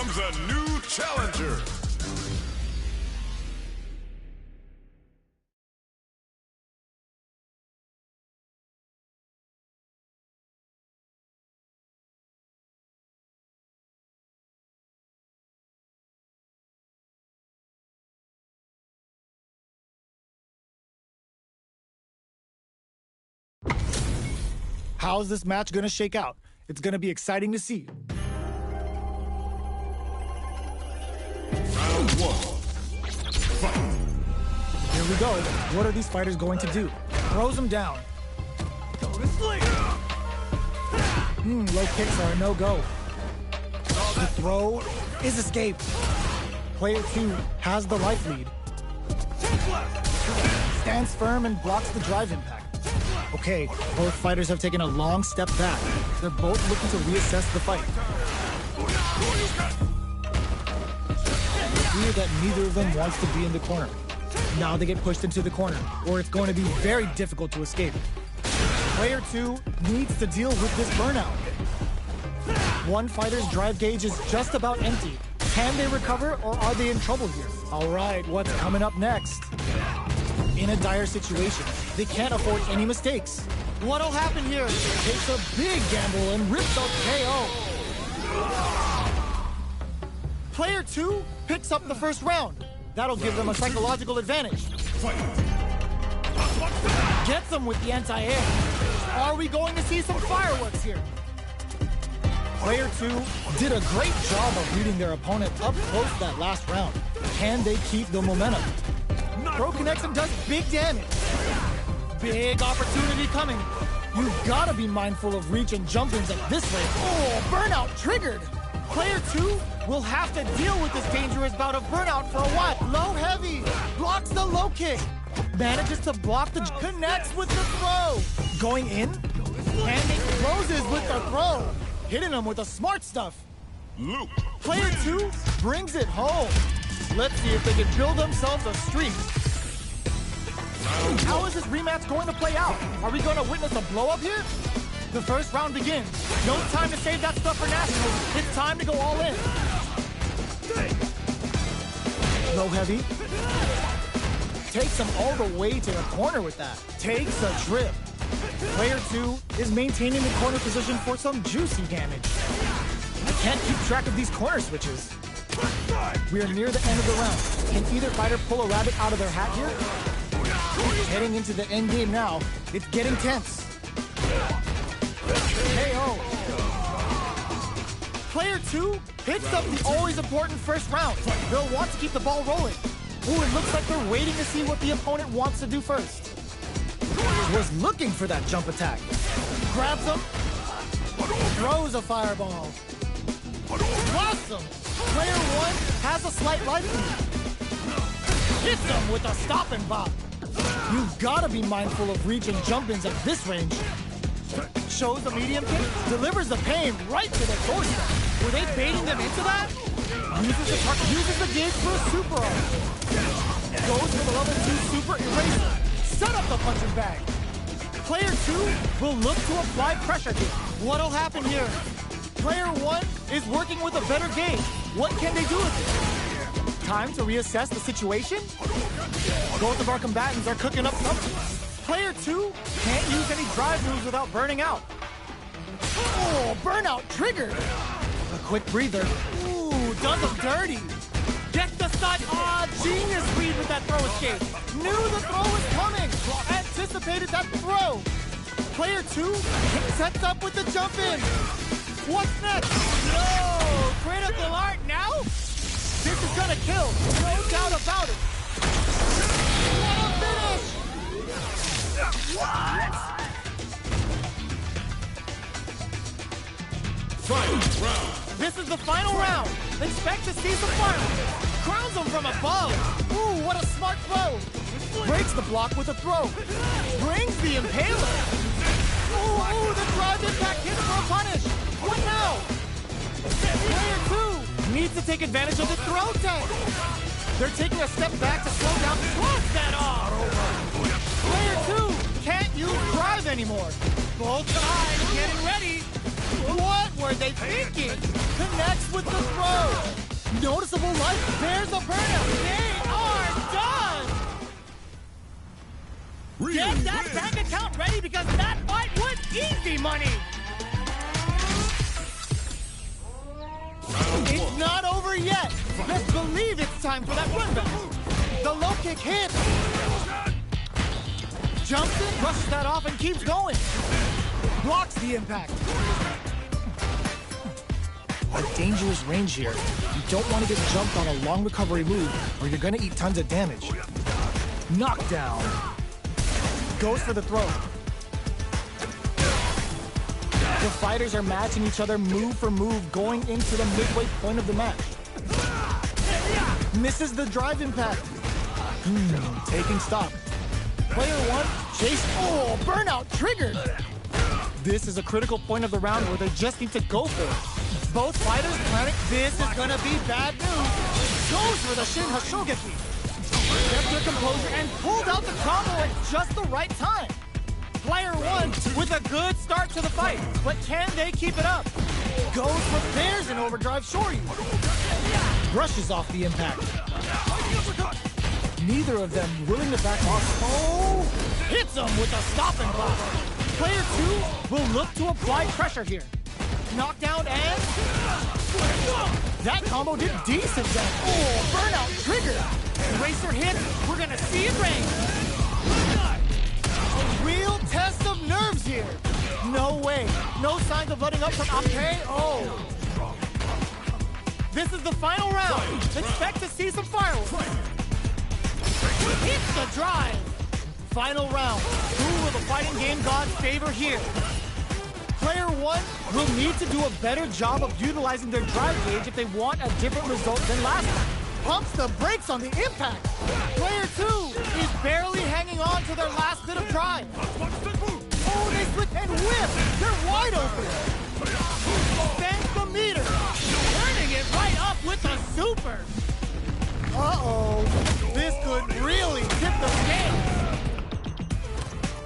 comes a new challenger. How's this match gonna shake out? It's gonna be exciting to see. Round one. Fight. Here we go. What are these fighters going to do? Throws him down. Go to sleep. Low kicks are a no-go. The throw is escaped. Player 2 has the life lead. Stands firm and blocks the drive impact. Okay, both fighters have taken a long step back. They're both looking to reassess the fight. It's clear that neither of them wants to be in the corner. Now they get pushed into the corner, or it's going to be very difficult to escape. Player 2 needs to deal with this burnout. One fighter's drive gauge is just about empty. Can they recover, or are they in trouble here? All right, what's coming up next? In a dire situation, they can't afford any mistakes. What'll happen here? Takes a big gamble and rips out KO. Player 2 picks up the first round. That'll give them a psychological advantage. Gets them with the anti-air. Are we going to see some fireworks here? Player 2 did a great job of reading their opponent up close that last round. Can they keep the momentum? Throw connects and does big damage. Big opportunity coming. You've got to be mindful of reach and jump-ins at this rate. Oh, burnout triggered. Player 2 will have to deal with this dangerous bout of burnout for a while. Low heavy. Blocks the low kick. Manages to block the... Connects with the throw. Going in. And it closes with the throw. Hitting him with the smart stuff. Loop. Player 2 brings it home. Let's see if they can build themselves a streak. How is this rematch going to play out? Are we going to witness a blow-up here? The first round begins. No time to save that stuff for nationals. It's time to go all in. Low heavy. Takes him all the way to the corner with that. Takes a trip. Player 2 is maintaining the corner position for some juicy damage. I can't keep track of these corner switches. We are near the end of the round. Can either fighter pull a rabbit out of their hat here? Heading into the end game now. It's getting tense. KO. Player 2 picks up the always important first round. They'll want to keep the ball rolling. Ooh, it looks like they're waiting to see what the opponent wants to do first. Was looking for that jump attack. Grabs him. Throws a fireball. Awesome. Player 1 has a slight life lead. Hits him with a stop and bop. You've got to be mindful of reach and jump-ins at this range. Shows the medium kick, delivers the pain right to the doorstep. Were they baiting them into that? Uses the gauge for a super arm. Goes for the level 2 super eraser. Set up the punching bag. Player 2 will look to apply pressure here. What'll happen here? Player 1 is working with a better gauge. What can they do with it? Time to reassess the situation? Both of our combatants are cooking up something. Player 2 can't use any drive moves without burning out. Oh, burnout triggered. A quick breather. Ooh, does them dirty. Gets the side. Ah, genius read with that throw escape. Knew the throw was coming. Anticipated that throw. Player 2 sets up with the jump in. What's next? No! Critical art now? This is gonna kill. No doubt about it. What a finish! What? Final round. This is the final round. Expect to see some fire. Crowns him from above. Ooh, what a smart throw. Breaks the block with a throw. Brings the impaler. Ooh, the drive impact hit for a punish. What now? Player 2 needs to take advantage of the throw tag. They're taking a step back to slow down. Cross that off. Player 2 can't use drive anymore. Both sides getting ready. What were are they thinking? Connects with the throw. Noticeable life. There's a burnout. They are done. Get that bank account ready because that fight was easy money. It's not over yet. Let's believe it's time for that run back. The low kick hits. Jumps in, brushes that off, and keeps going. Blocks the impact. A dangerous range here. You don't want to get jumped on a long recovery move, or you're going to eat tons of damage. Knockdown. Goes for the throw. The fighters are matching each other move for move going into the midway point of the match. Misses the drive impact. Taking stock. Player one, chase. Oh, burnout triggered. This is a critical point of the round where they just need to go for it. Both fighters planning. This is gonna be bad news. Goes for the Shin Hashogeki. Kept their composure and pulled out the combo at just the right time. Player one with a good start to the fight, but can they keep it up? Goes for pairs in overdrive shorty. Brushes off the impact. Neither of them willing to back off. Oh! Hits him with a stop and block. Player two will look to apply pressure here. Knockdown and... That combo did decent damage. Oh, burnout trigger. Racer hit. We're gonna see it rain. A real test of nerves here. No way. No signs of letting up from Ape. Oh. This is the final round. Expect to see some fireworks. Hits the drive. Final round. Who will the fighting game gods favor here? Player one will need to do a better job of utilizing their drive gauge if they want a different result than last time. Pumps the brakes on the impact. Player two is barely hanging on to their last bit of drive. Oh, they slip and whip. They're wide open. Bends the meter. Turning it right up with the super. Uh-oh. This could really tip the scales.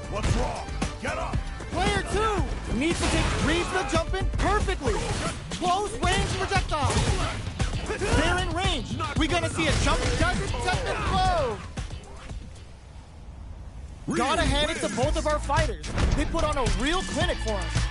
What's wrong? Get up! Player two needs to reads the jump in perfectly. Close range projectile. They're in range. We're gonna see a jump doesn't jump and flow. Gotta hand it to both of our fighters. They put on a real clinic for us.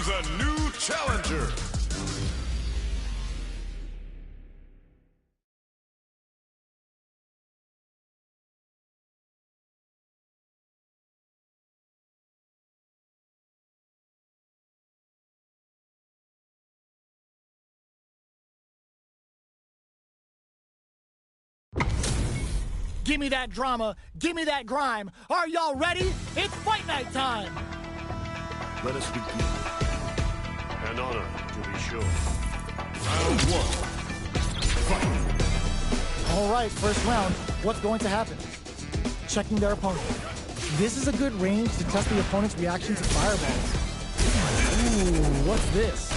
comes a new challenger. Give me that drama, give me that grime. Are y'all ready? It's fight night time! Let us begin. An honor, to be sure. Round one. Fight. All right, first round. What's going to happen? Checking their opponent. This is a good range to test the opponent's reaction to fireballs. Ooh, what's this?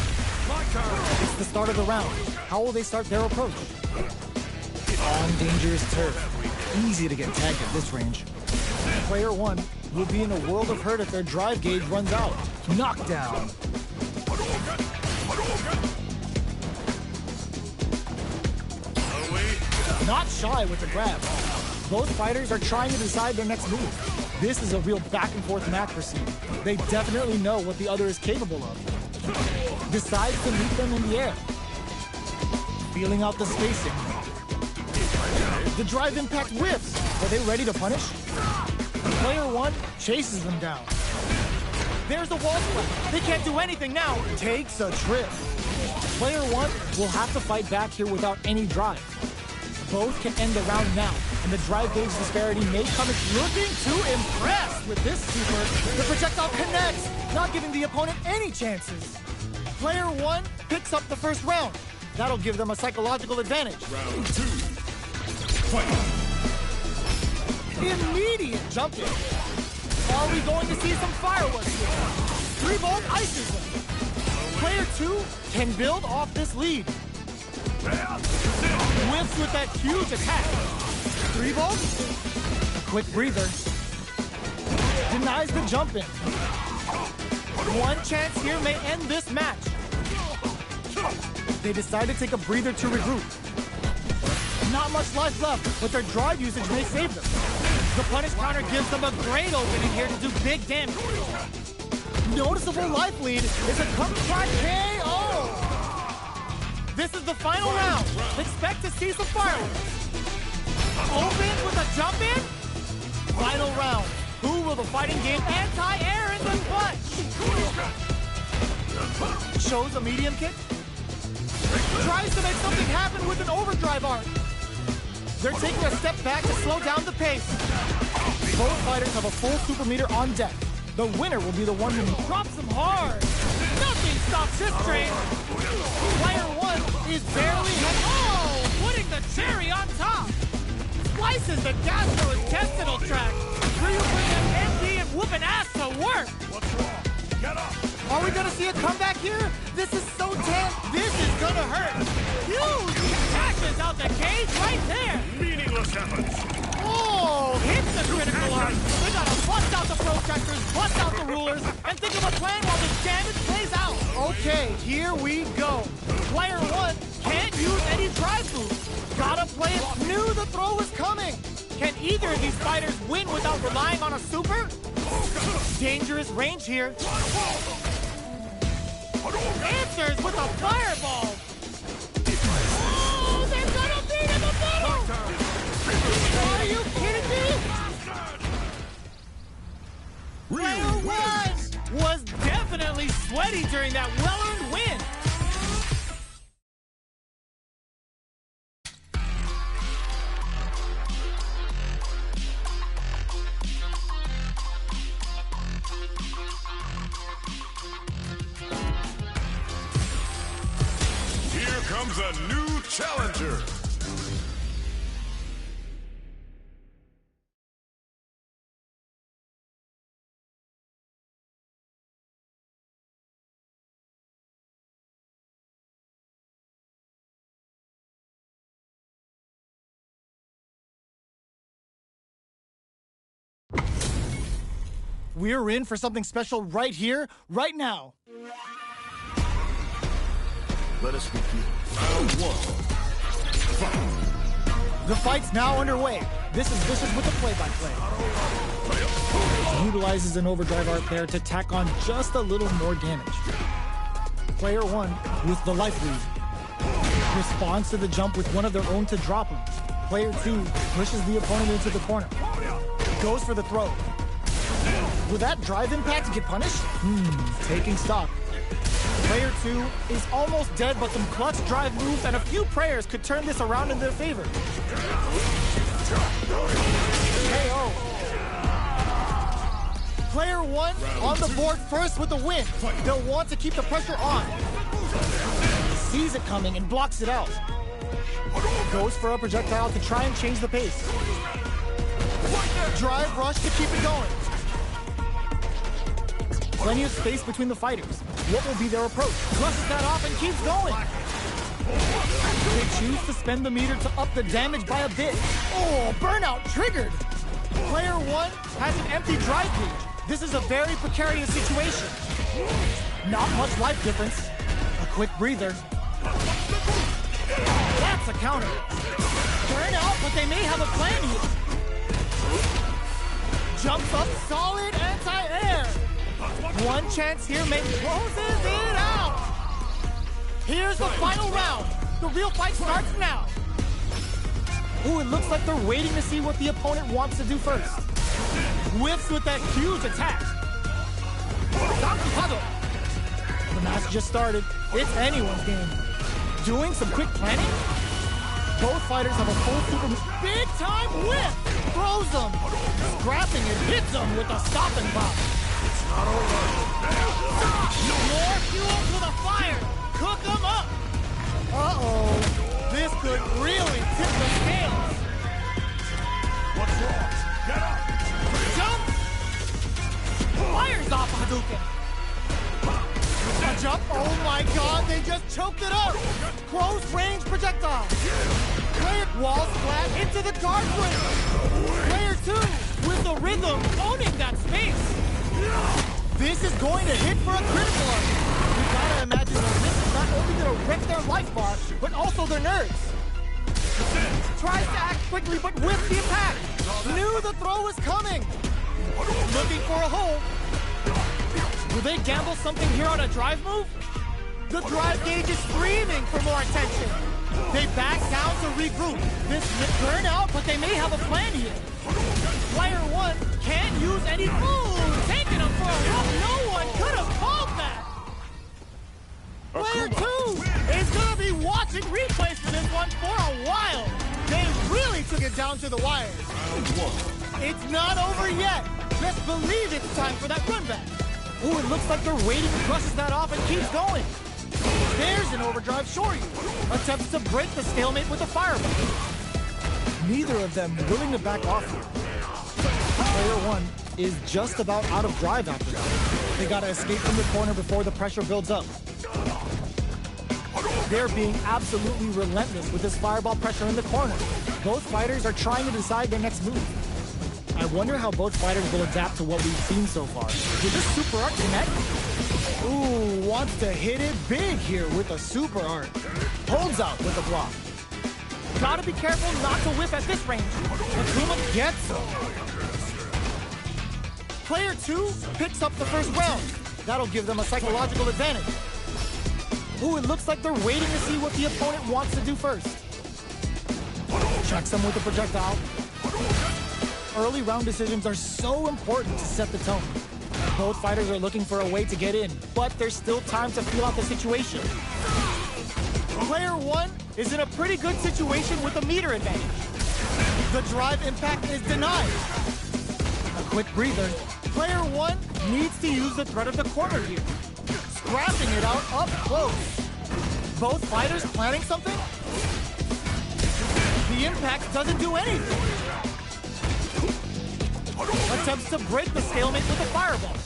My turn. It's the start of the round. How will they start their approach? On dangerous turf. Easy to get tagged at this range. Player one will be in a world of hurt if their drive gauge runs out. Knockdown. Not shy with the grab. Both fighters are trying to decide their next move. This is a real back and forth match for Seed. They definitely know what the other is capable of. Decides to meet them in the air. Feeling out the spacing. The drive impact whiffs. Are they ready to punish? Player one chases them down. There's the wall splat. They can't do anything now. Takes a trip. Player one will have to fight back here without any drive. Both can end the round now, and the drive gauge disparity may come. Looking to impress with this super. The projectile connects, not giving the opponent any chances. Player one picks up the first round. That'll give them a psychological advantage. Round two. Fight. Immediate jumping. Are we going to see some fireworks here? 3-volt ices them. Player two can build off this lead. Whiffs with that huge attack. 3-volt. A quick breather. Denies the jump in. One chance here may end this match. They decide to take a breather to regroup. Not much life left, but their drive usage may save them. The punish counter gives them a great opening here to do big damage. Noticeable life lead is a come-try KO. This is the final round. Expect to see some fireworks. Opens with a jump in. Final round. Who will the fighting game anti-air in the punch? Shows a medium kick. Tries to make something happen with an overdrive arc. They're taking a step back to slow down the pace. Both fighters have a full super meter on deck. The winner will be the one who drops them hard. Nothing stops this train. Player one is barely putting the cherry on top. Slices the gastrointestinal tract. Where you bring an empty and whooping ass to work. What's wrong? Get up. Are we gonna see a comeback here? This is so tense. This is gonna hurt. Huge catches out the cage right there. Meaningless efforts. Oh, hits the critical arc. They gotta bust out the protectors, bust out the rulers, and think of a plan while the damage plays out. Okay, here we go. Player one can't use any drive moves. Gotta play it. Knew the throw was coming. Can either of these fighters win without relying on a super? Dangerous range here. Answers with a fireball. Oh, they're gonna beat him a little. Are you kidding me? Player one was definitely sweaty during that well-earned win. Here comes a new challenger. We're in for something special right here, right now. Let us begin. Round one. Fight. The fight's now underway. This is Vicious with the play-by-play. Utilizes an overdrive art there to tack on just a little more damage. Player 1 with the life lead responds to the jump with one of their own to drop him. Player 2 pushes the opponent into the corner. Goes for the throw. Will that drive impact get punished? Taking stock. Player 2 is almost dead, but some clutch drive moves and a few prayers could turn this around in their favor. KO. Player 1 on the board first with the win. They'll want to keep the pressure on. Sees it coming and blocks it out. Goes for a projectile to try and change the pace. Drive rush to keep it going. Plenty of space between the fighters. What will be their approach? Brushes that off and keeps going. They choose to spend the meter to up the damage by a bit. Oh, burnout triggered. Player 1 has an empty drive gauge. This is a very precarious situation. Not much life difference. A quick breather. That's a counter. Burnout, but they may have a plan here. Jumps up, solid anti-air. One chance here, maybe closes it out. Here's the final round. The real fight starts now. Ooh, it looks like they're waiting to see what the opponent wants to do first. Whiffs with that huge attack. The match just started. It's anyone's game. Doing some quick planning? Both fighters have a full super big time whip! Throws them! Scrapping it hits them with a stop and pop. It's not over. More fuel to the fire! Cook them up! Uh-oh. This could really tip the scales. What's wrong? Get up! Jump! Fires off Hadouken. A jump, oh my god, they just choked it up! Close range projectile! Player walls flat into the guard frame! Player 2 with the rhythm owning that space! This is going to hit for a critical arc! You gotta imagine that this is not only gonna wreck their life bar, but also their nerves! Tries to act quickly, but whiffs the attack! Knew the throw was coming! Looking for a hole! Will they gamble something here on a drive move? The drive gauge is screaming for more attention. They back down to regroup. This will burn out, but they may have a plan here. Player 1 can't use any food. Taking him for a walk. No one could have called that. Player 2 is going to be watching replays for this one for a while. They really took it down to the wire. It's not over yet. Let's believe it's time for that run back. Ooh, it looks like they're waiting, brushes that off, and keeps going. There's an overdrive Shoryu. Attempts to break the stalemate with a fireball. Neither of them willing to back off here. Player 1 is just about out of drive after that. They gotta escape from the corner before the pressure builds up. They're being absolutely relentless with this fireball pressure in the corner. Both fighters are trying to decide their next move. I wonder how both fighters will adapt to what we've seen so far. Did this super art connect? Ooh, wants to hit it big here with a super art. Holds out with a block. Gotta be careful not to whiff at this range. Akuma gets him. Player 2 picks up the first round. That'll give them a psychological advantage. Ooh, it looks like they're waiting to see what the opponent wants to do first. Checks him with a projectile. Early round decisions are so important to set the tone. Both fighters are looking for a way to get in, but there's still time to feel out the situation. Player 1 is in a pretty good situation with a meter advantage. The drive impact is denied. A quick breather. Player 1 needs to use the threat of the corner here. Scrapping it out up close. Both fighters planning something? The impact doesn't do anything. Attempts to break the stalemate with a fireball.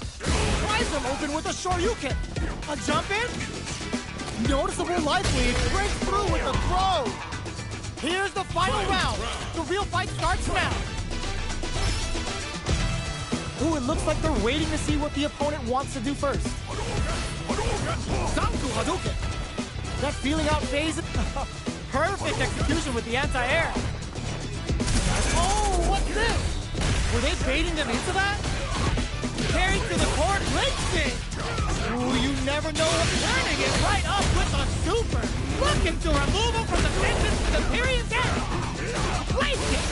Tries them open with a Shoryuken. A jump in? Noticeable life lead. Breaks through with a throw. Here's the final round. The real fight starts now. Ooh, it looks like they're waiting to see what the opponent wants to do first. Sanku Hadouken. That feeling out phase. Perfect execution with the anti-air. Oh, what's this? Were they baiting them into that? Carried to the court, Lynching! Ooh, you never know what's turning it right up with a super! Looking to remove him from the distance to the period end! Place it!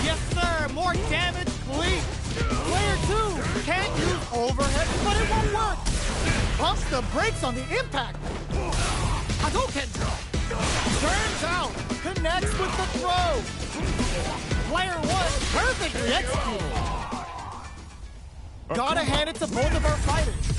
Yes, sir, more damage, please! Player 2 can't use overhead, but it won't work! Pumps the brakes on the impact! Hadouken! Turns out, connects with the throw! Player 1 perfectly executed! Gotta hand it to both of our fighters.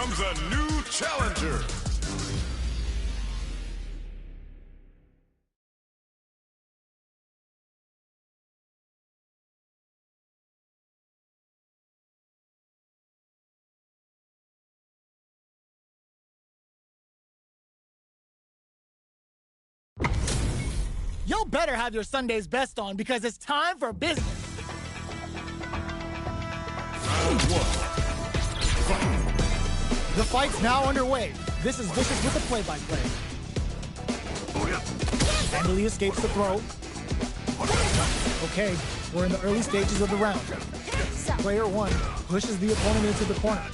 comes a new challenger. Y'all better have your Sunday's best on because it's time for business. Round one. The fight's now underway. This is Vicious with the play-by-play. Handily escapes the throw. Okay, we're in the early stages of the round. Player one pushes the opponent into the corner.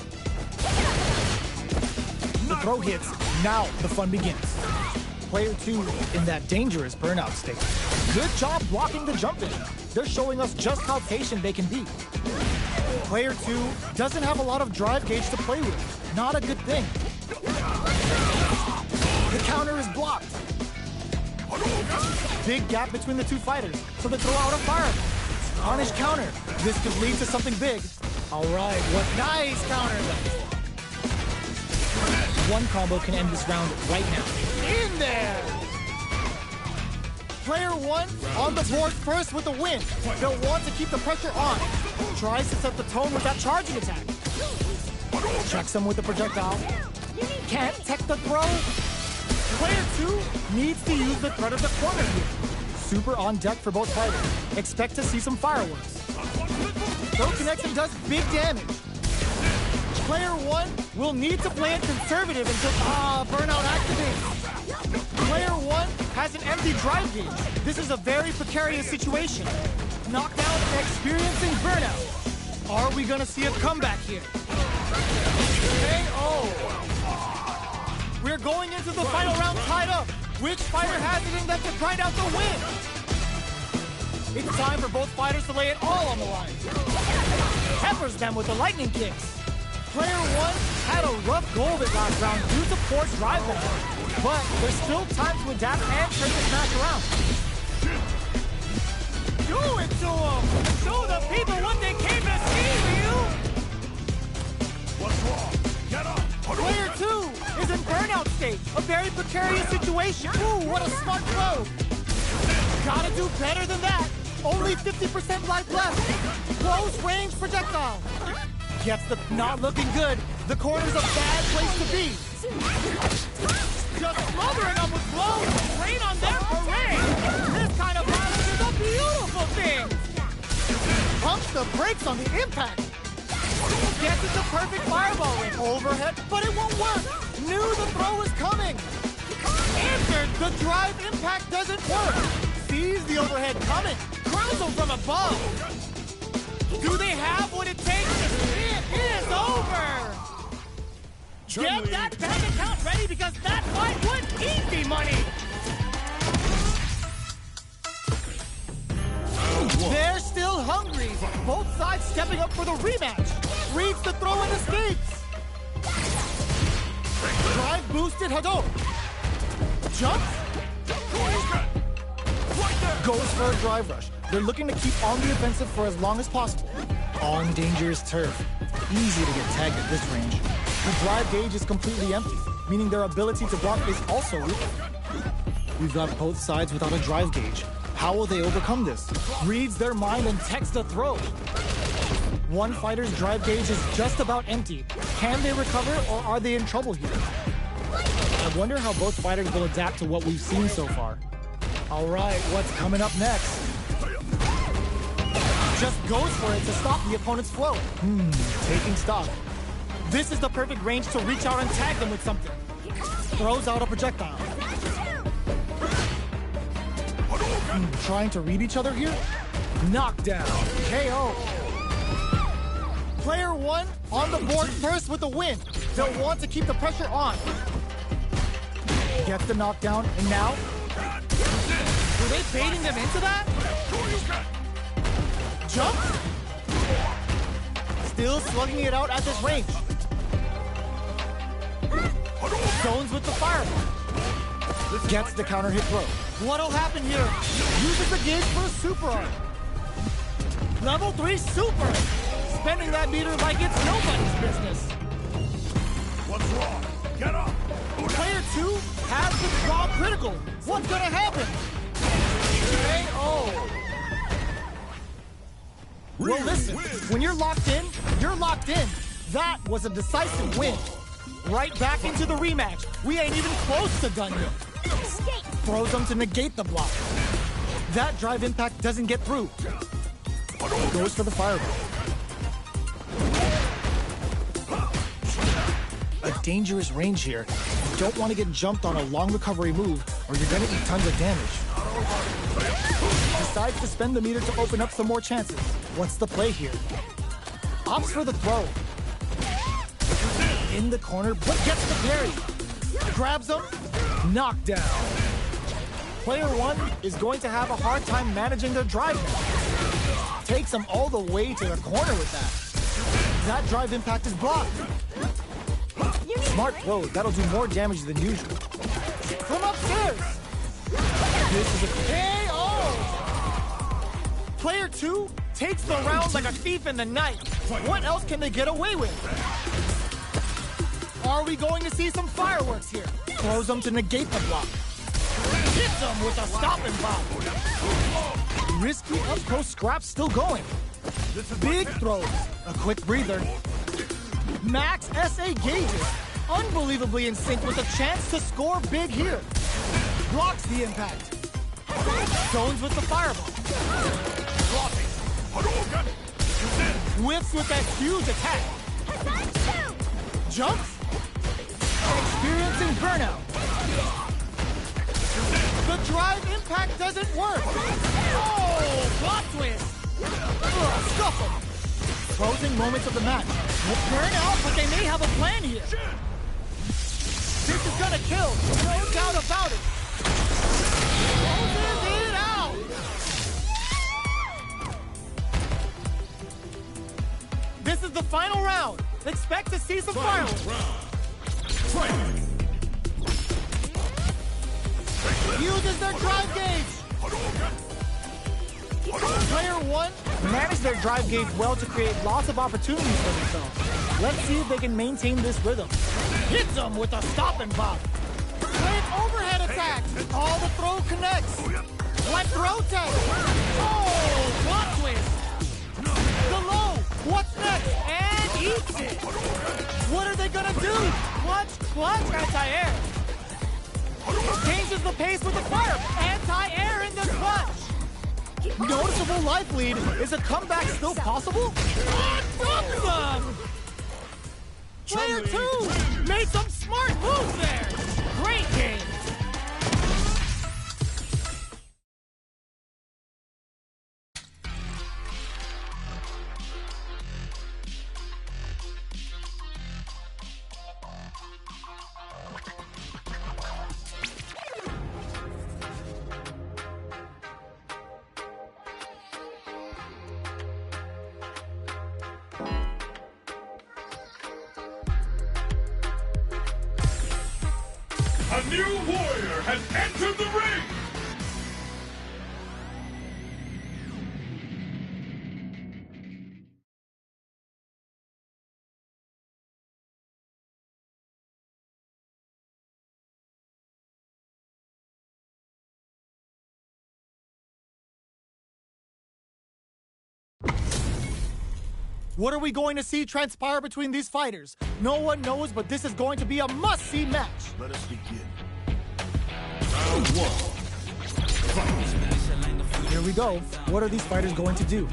The throw hits. Now the fun begins. Player two in that dangerous burnout state. Good job blocking the jump in. They're showing us just how patient they can be. Player two doesn't have a lot of drive gauge to play with. Not a good thing. The counter is blocked. Big gap between the two fighters, so they throw out a fireball. Punish counter. This could lead to something big. All right, what nice counter. One combo can end this round right now. In there! Player one on the board first with the win. They'll want to keep the pressure on. Tries to set the tone with that charging attack. Checks him with the projectile. Can't tech the throw. Player two needs to use the threat of the corner here. Super on deck for both fighters. Expect to see some fireworks. Throw connects and does big damage. Player one will need to play it conservative until burnout activates. Player one has an empty drive gauge. This is a very precarious situation. Knockdown and experiencing burnout. Are we gonna see a comeback here? KO. We're going into the final round tied up. Which fighter has it in them to grind out the win? It's time for both fighters to lay it all on the line. Peppers them with the lightning kicks. Player one had a rough go of it last round due to poor drive ball. But there's still time to adapt and turn this match around. Do it to them! Show the people what they came to see, Ryu! What's wrong? Get up! Player two is in burnout state. A very precarious situation. Ooh, what a smart throw! Gotta do better than that. Only 50% life left. Close range projectile. Gets the not looking good. The corner's a bad place to be. Just smothering them with blows. Rain on their parade. This kind of violence is a beautiful thing. Pumps the brakes on the impact. Gets it the perfect fireball with overhead, but it won't work. Knew the throw was coming. Answered, the drive impact doesn't work. Sees the overhead coming. Crowns them from above. Do they have what it takes? It is over! Get that bank account ready because that fight was easy money! They're still hungry. Both sides stepping up for the rematch. Reads the throw and escapes. Drive boosted Hadouken. Jumps. Goes for a drive rush. They're looking to keep on the offensive for as long as possible. On dangerous turf. Easy to get tagged at this range. The drive gauge is completely empty, meaning their ability to block is also weak. We've got both sides without a drive gauge. How will they overcome this? Reads their mind and techs the throw. One fighter's drive gauge is just about empty. Can they recover or are they in trouble here? I wonder how both fighters will adapt to what we've seen so far. All right, what's coming up next? Just goes for it to stop the opponent's flow. Taking stock. This is the perfect range to reach out and tag them with something. Throws out a projectile. Trying to read each other here? Knockdown. KO. Player one on the board first with the win. They'll want to keep the pressure on. Gets the knockdown, and now? Were they baiting them into that? Jump? Still slugging it out at this range. Zones with the fireball. Gets the counter hit throw. What'll happen here? Uses the gauge for a super art. Level 3 super. Spending that meter like it's nobody's business. What's wrong? Get up! Player 2 has the draw critical. What's gonna happen? KO. Well, listen, when you're locked in, you're locked in. That was a decisive win. Right back into the rematch. We ain't even close to done yet. Throws him to negate the block. That drive impact doesn't get through. Goes for the fireball. A dangerous range here. You don't want to get jumped on a long recovery move, or you're gonna eat tons of damage. Decides to spend the meter to open up some more chances. What's the play here? Opts for the throw. In the corner, but gets the parry. Grabs him, knocked down. Player 1 is going to have a hard time managing their drive now. Takes him all the way to the corner with that. That drive impact is blocked. Smart throw, that'll do more damage than usual. From upstairs. This is a KO! Player 2 takes the round like a thief in the night. What else can they get away with? Are we going to see some fireworks here? Throws them to negate the block. Hits them with a stop and pop. Risky up-close scrap still going. Big throws. A quick breather. Max SA gauges. Unbelievably in sync with a chance to score big here. Blocks the impact. Zones with the fireball. Whiffs with that huge attack. Jumps. Experiencing burnout. The drive impact doesn't work. Oh, plot twist. Scuffle. Closing moments of the match. Will burn out, but they may have a plan here. This is gonna kill, no doubt about it. Closes it out. This is the final round. Expect to see some fireworks. Uses their drive gauge. Player 1 managed their drive gauge well to create lots of opportunities for themselves. Let's see if they can maintain this rhythm. Hits them with a stop and pop. Great overhead attack. All the throw connects. What throw tech? Oh, plot twist. The low. What's next? And eats it. What are they gonna do? Clutch, anti-air. Changes the pace with the fire. Anti-air in the clutch. Noticeable life lead. Is a comeback still possible? Awesome! Player 2 made some smart moves there. Great game. A new warrior has entered the ring! What are we going to see transpire between these fighters? No one knows, but this is going to be a must-see match. Let us begin. Round 1. Here we go. What are these fighters going to do?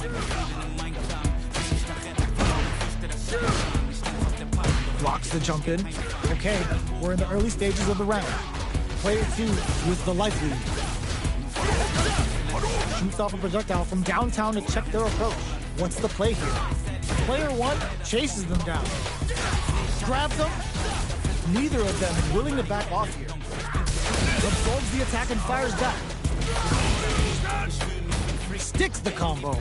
Blocks the jump in. Okay, we're in the early stages of the round. Player 2 with the life lead. Shoots off a projectile from downtown to check their approach. What's the play here? Player 1 chases them down. Grabs them. Neither of them is willing to back off here. Absorbs the attack and fires back. Sticks the combo.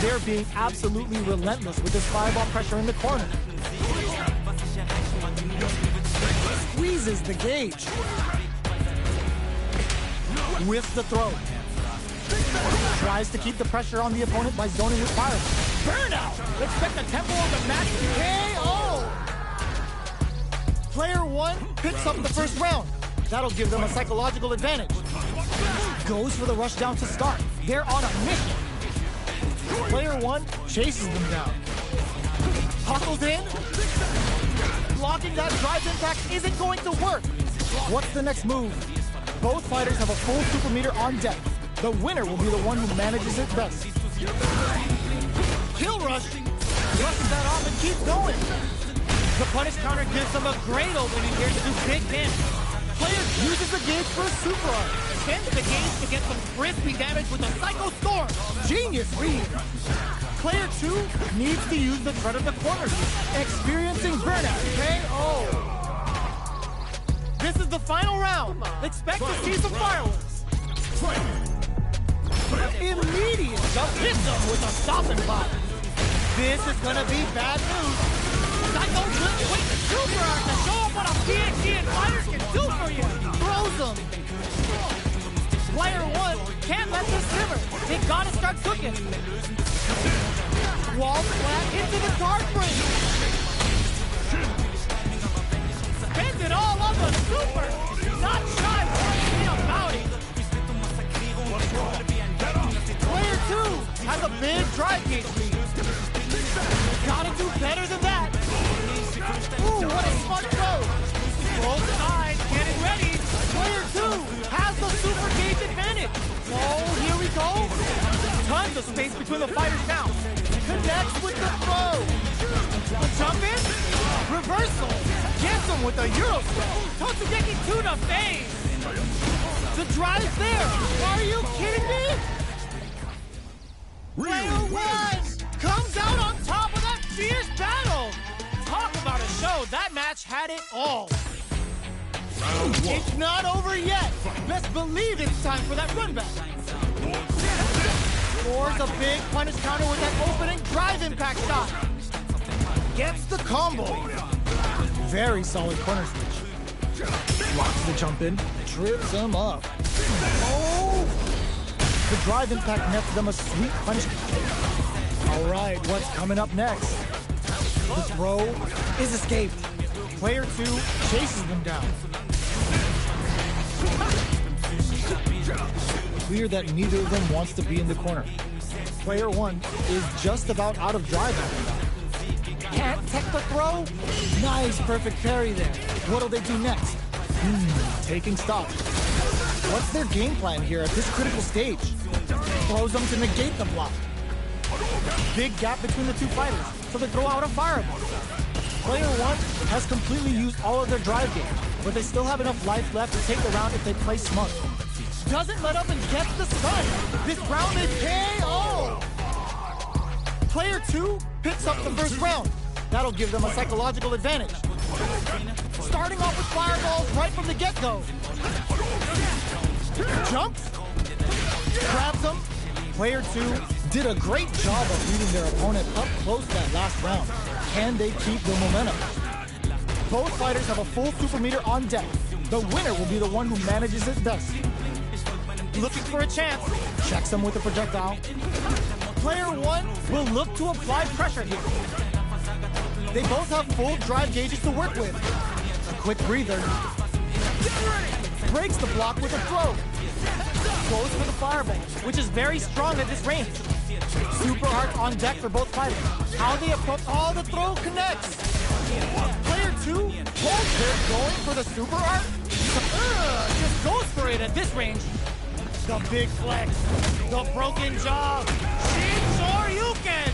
They're being absolutely relentless with this fireball pressure in the corner. Squeezes the gauge. With the throw. Tries to keep the pressure on the opponent by zoning with fire. Burnout! Expect the tempo of the match to KO! Player 1 picks up the first round. That'll give them a psychological advantage. Goes for the rush down to start. They're on a mission. Player 1 chases them down. Hustles in. Blocking that drive impact isn't going to work. What's the next move? Both fighters have a full super meter on deck. The winner will be the one who manages it best. Kill rush. Rushes that off and keeps going. The punish counter gives them a great opening here to do big damage. Player uses the gauge for a super art. Spends the gauge to get some crispy damage with a Psycho Storm. Genius read. Player 2 needs to use the threat of the corner here, experiencing burnout. KO. This is the final round. Expect to see some fireworks. Immediate jump hits him with a stopping block. This is gonna be bad news. Psycho couldn't wait the super art to show up what a PhD and fighters can do for you. Throws him. Player 1 can't let this simmer. They gotta start cooking. Wall flat into the card frame. Spends it all on the super. Not shy one bit about it. Player 2 has a big drive gauge lead. Gotta do better than that. Ooh, what a smart throw. Both sides getting ready. Player 2 has the super gauge advantage. Oh, here we go. Tons of space between the fighters now. Connects with the throw. The jump in. Reversal. Gets him with a Euro throw. Totsugeki to the face. The drive's there. Are you kidding me? Player 1 comes out on top of that fierce battle. Talk about a show. That match had it all. It's not over yet. Best believe it's time for that run back. Scores a big punish counter with that opening drive impact shot. Gets the combo. Very solid corner switch. Blocks the jump in. Trips him up. Oh! The drive impact nets them a sweet punish counter. All right, what's coming up next? The throw is escaped. Player 2 chases them down. Clear that neither of them wants to be in the corner. Player 1 is just about out of drive after that. Can't tech the throw? Nice, perfect parry there. What'll they do next? Taking stock. What's their game plan here at this critical stage? Throws them to negate the block. Big gap between the two fighters, so they throw out a fireball. Player 1 has completely used all of their drive game, but they still have enough life left to take the round if they play smart. Doesn't let up and gets the stun. This round is KO! Player 2 picks up the first round. That'll give them a psychological advantage. Starting off with fireballs right from the get-go. Jumps. Grabs them. Player 2 did a great job of beating their opponent up close that last round. Can they keep the momentum? Both fighters have a full super meter on deck. The winner will be the one who manages it best. Looking for a chance. Checks him with a projectile. Player 1 will look to apply pressure here. They both have full drive gauges to work with. A quick breather. Breaks the block with a throw. Goes for the fireball, which is very strong at this range. Super art on deck for both fighters. How they approach, the throw connects. Player 2 holds there going for the super art. Just goes for it at this range. The big flex, the broken jaw. Shin-Shoryuken.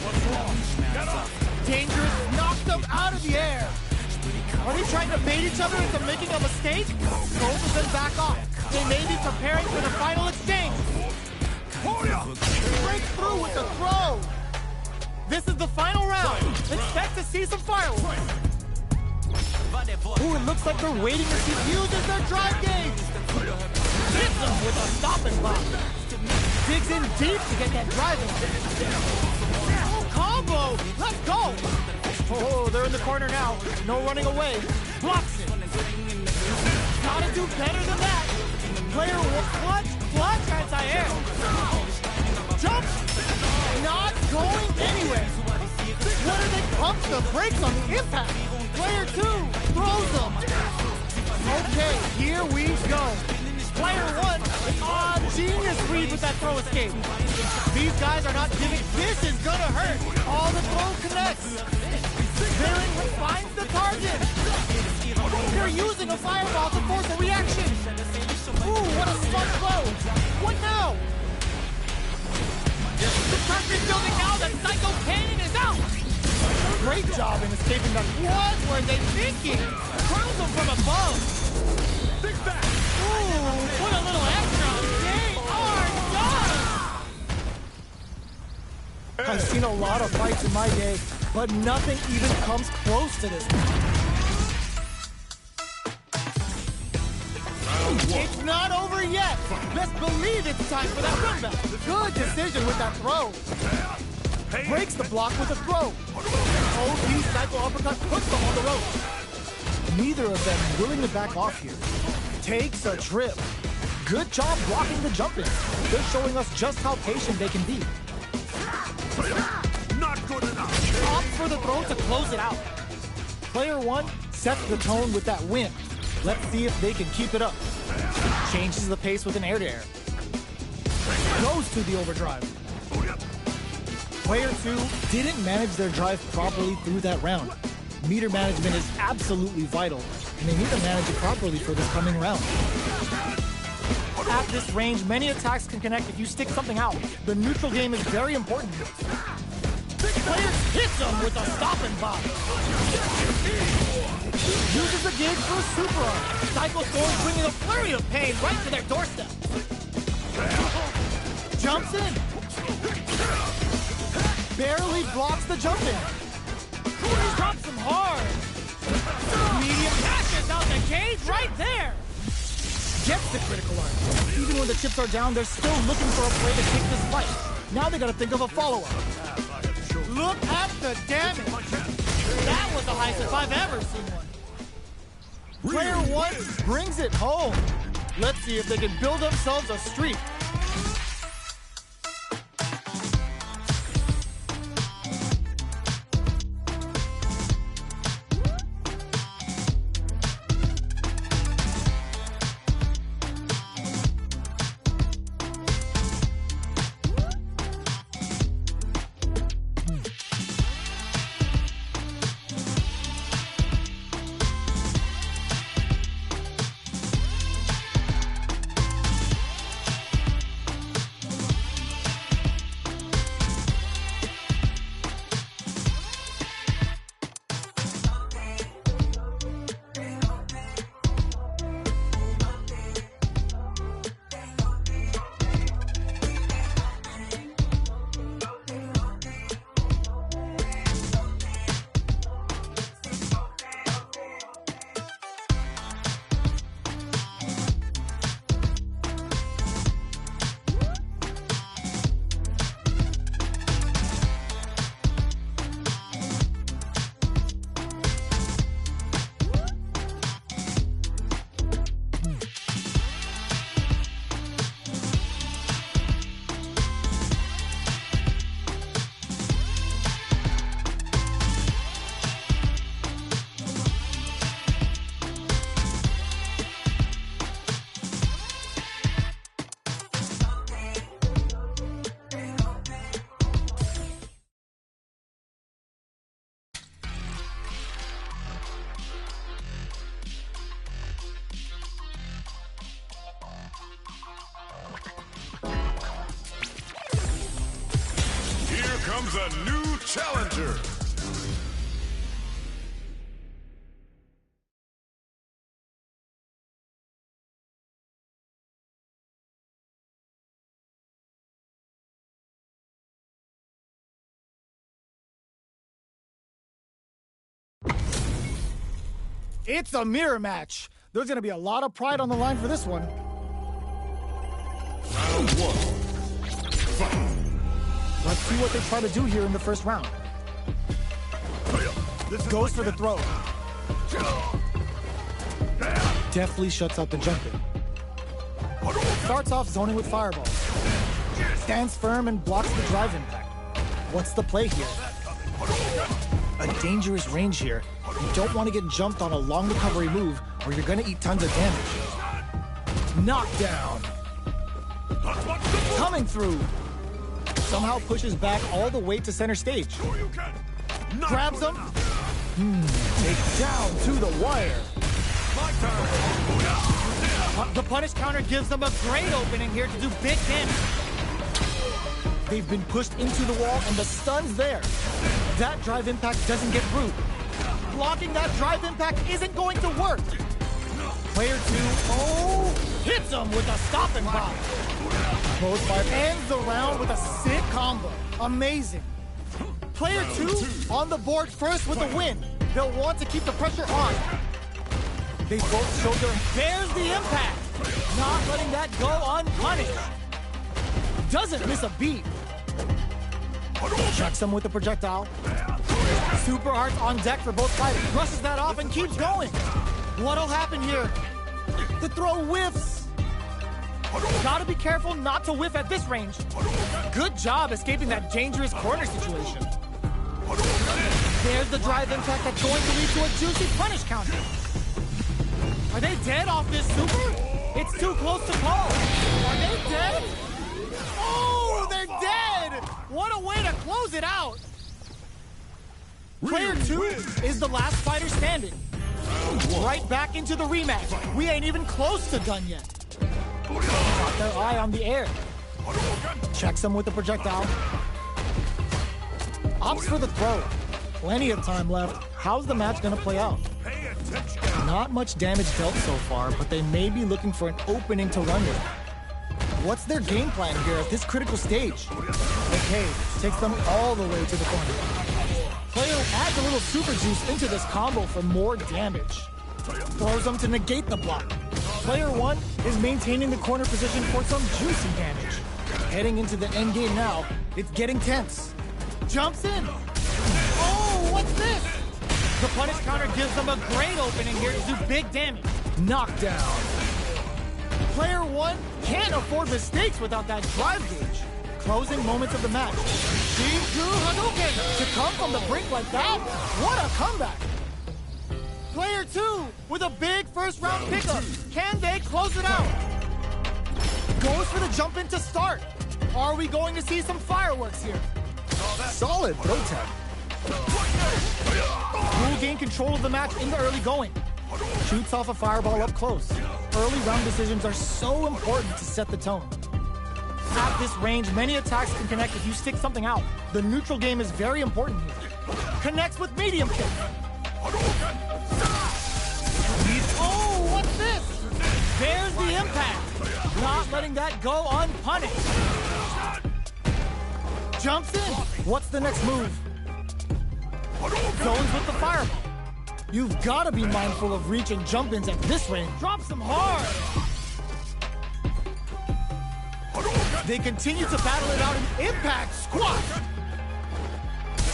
What's wrong? Get up. Dangerous, knocked them out of the air. Are they trying to bait each other into making a mistake? Both of them back off. They may be preparing for the final exchange. Breaks through with the throw. This is the final round. Expect to see some fireworks. Ooh, it looks like they're waiting to see who uses their drive gauge. Hits them with a stopping block. Digs in deep to get that driving. Oh, combo. Let's go. Oh, they're in the corner now. No running away. Blocks it. Gotta do better than that. Player 1, clutch anti-air. Jump. Not going anywhere. What are they? Pumps the brakes on the impact. Player 2 throws them. Okay, here we go. Player 1, genius read with that throw escape. These guys are not giving. This is gonna hurt. All the throw connects. Baron finds the target. They're using a fireball to force a reaction. Ooh, what a smart throw. What now? The target's building now that Psycho Cannon is out. Great job in escaping that. What were they thinking? Throws them from above. Think back. Ooh, put a little extra. They are done. I've seen a lot of fights in my day, but nothing even comes close to this. It's not over yet. Best believe it's time for that run back. Good decision with that throw. Breaks the block with a throw. OP Psycho uppercut puts them on the rope. Neither of them willing to back off here. Takes a trip. Good job blocking the jumping. They're showing us just how patient they can be. Not good enough. Opts for the throw to close it out. Player 1 sets the tone with that win. Let's see if they can keep it up. Changes the pace with an air-to-air. Goes to the overdrive. Player 2 didn't manage their drive properly through that round. Meter management is absolutely vital, and they need to manage it properly for this coming round. At this range, many attacks can connect if you stick something out. The neutral game is very important. Player hits them with a stop and pop. Uses the gauge for a super arm. Psycho Storm bringing a flurry of pain right to their doorstep. Jumps in. Barely blocks the jump in. Drops him hard. Medium dashes out the cage right there. Gets the critical arm. Even when the chips are down, they're still looking for a play to take this fight. Now they gotta think of a follow-up. Look at the damage. That was the highest if I've ever seen one. Player 1 brings it home. Let's see if they can build themselves a streak. Comes a new challenger. It's a mirror match. There's gonna be a lot of pride on the line for this one. Round 1. Fight. Let's see what they try to do here in the first round. Goes for the throw. Deftly shuts out the jumping. Starts off zoning with fireballs. Stands firm and blocks the drive impact. What's the play here? A dangerous range here. You don't want to get jumped on a long recovery move, or you're gonna eat tons of damage. Knockdown. Coming through. Somehow pushes back all the way to center stage. Grabs him. Take down to the wire. The punish counter gives them a great opening here to do big damage. They've been pushed into the wall and the stun's there. That drive impact doesn't get through. Blocking that drive impact isn't going to work. Player 2, hits him with a stop and pop. Both fire ends the round with a sick combo. Amazing. Player 2 on the board first with a win. They'll want to keep the pressure on. They both shoulder. There's the impact. Not letting that go unpunished. Doesn't miss a beat. Checks him with the projectile. Super Hearts on deck for both fighters. Brushes that off and keeps going. What'll happen here? The throw whiffs. Gotta be careful not to whiff at this range. Good job escaping that dangerous corner situation. There's the drive impact that's going to lead to a juicy punish counter. Are they dead off this super? It's too close to call. Are they dead? Oh, they're dead! What a way to close it out! Player 2 is the last fighter standing. Right back into the rematch. We ain't even close to done yet. Got their eye on the air. Checks them with the projectile. Opts for the throw. Plenty of time left. How's the match gonna play out? Not much damage dealt so far, but they may be looking for an opening to run with. What's their game plan here at this critical stage? Okay, takes them all the way to the corner. Player adds a little super juice into this combo for more damage. Throws them to negate the block. Player 1 is maintaining the corner position for some juicy damage. Heading into the end game now, it's getting tense. Jumps in. Oh, what's this? The punish counter gives them a great opening here to do big damage. Knockdown. Player 1 can't afford mistakes without that drive gauge. Closing moments of the match. Shinku Hadouken to come from the brink like that? What a comeback! Player 2 with a big first round pickup. Can they close it out? Goes for the jump in to start. Are we going to see some fireworks here? Solid throw tag. Will gain control of the match in the early going. Shoots off a fireball up close. Early round decisions are so important to set the tone. At this range, many attacks can connect if you stick something out. The neutral game is very important here. Connects with medium kick. Oh, what's this? There's the impact. Not letting that go unpunished. Jumps in. What's the next move? Goes with the fireball. You've got to be mindful of reach and jump-ins at this range. Drops them hard. They continue to battle it out in impact squat.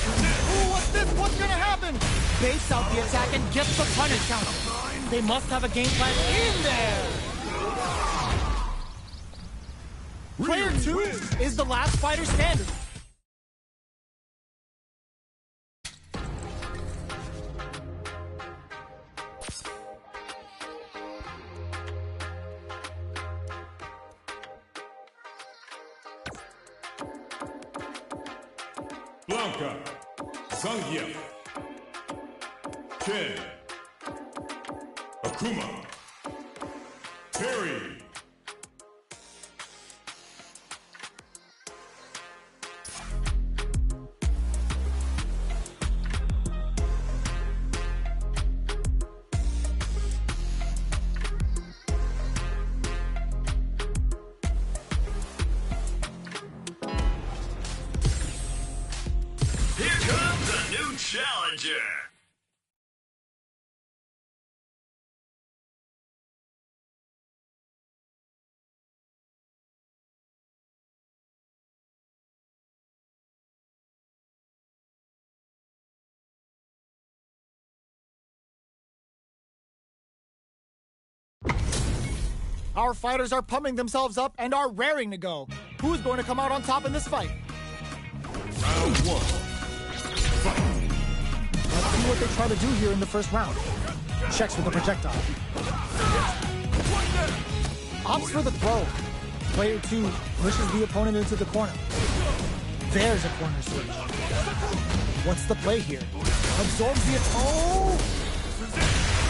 Ooh, what's this? What's gonna happen? Baits out the attack and gets the punish counter. They must have a game plan in there. Player 2 is the last fighter standing. Blanca, Zangief, Ken, Akuma, Terry. Challenger! Our fighters are pumping themselves up and are raring to go. Who's going to come out on top in this fight? Round 1. Fight. Let's see what they try to do here in the first round. Checks with the projectile. Opts for the throw. Player 2 pushes the opponent into the corner. There's a corner switch. What's the play here? Absorbs the... Oh!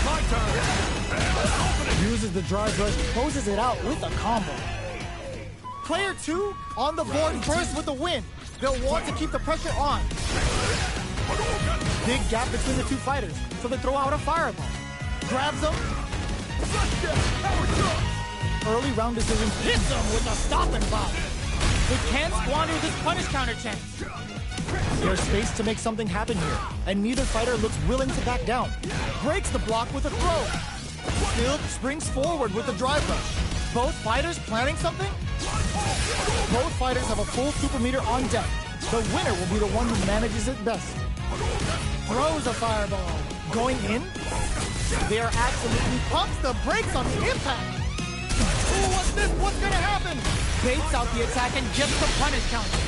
My turn. Uses the drive rush, closes it out with a combo. Player 2 on the board first with the win. They'll want to keep the pressure on. Big gap between the two fighters, so they throw out a fireball. Grabs them. Early round decision hits them with a stop and pop. They can't squander this punish counter chance. There's space to make something happen here, and neither fighter looks willing to back down. Breaks the block with a throw. Still springs forward with a drive rush. Both fighters planning something? Both fighters have a full super meter on deck. The winner will be the one who manages it best. Throws a fireball. Going in? They are absolutely pumps the brakes on the impact. Ooh, what's this? What's gonna happen? Baits out the attack and gets the punish counter.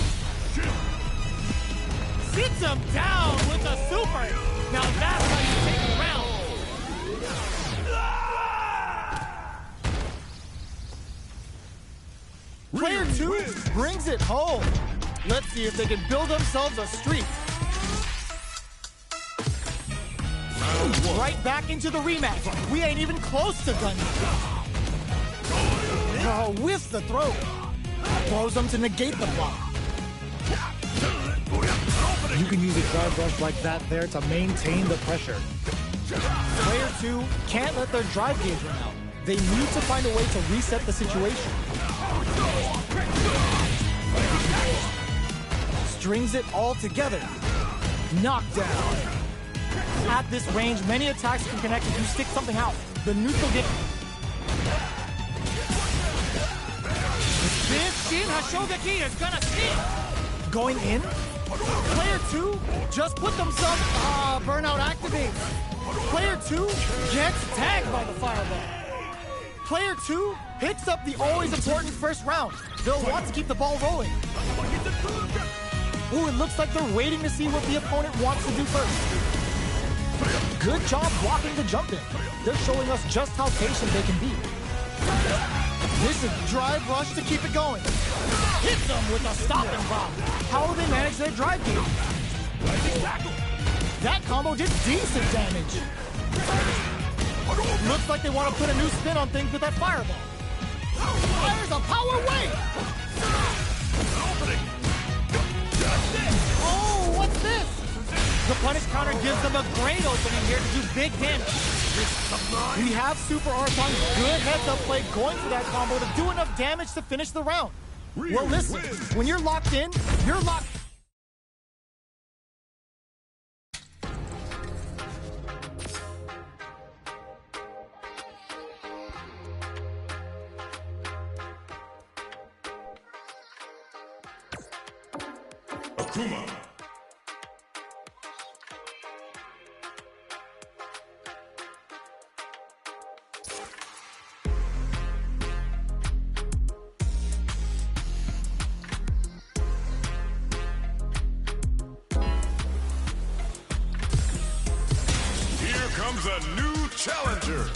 Sits him down with a super. Now that's how you take the round. Player 2 brings it home. Let's see if they can build themselves a streak. Right back into the rematch. We ain't even close to done yet. Oh, whiffs the throw. Throws them to negate the block. You can use a drive rush like that there to maintain the pressure. Player 2 can't let their drive gauge run out. They need to find a way to reset the situation. Strings it all together. Knockdown. At this range, many attacks can connect if you stick something out. The neutral get... This Shin Hashogeki is gonna stick! Going in? Player 2 just put themselves... burnout activates. Player 2 gets tagged by the fireball. Player 2 picks up the always important first round. They'll want to keep the ball rolling. Ooh, it looks like they're waiting to see what the opponent wants to do first. Good job blocking the jump in. They're showing us just how patient they can be. This is drive rush to keep it going. Hits them with a stop and pop. How will they manage their drive game? That combo did decent damage. Looks like they want to put a new spin on things with that fireball. Fires a power wave! Oh, what's this? The punish counter gives them a great opening here to do big damage. We have Super Archon's good heads-up play going for that combo to do enough damage to finish the round. Well, listen, when you're locked in, you're locked... Akuma. Here comes a new challenger.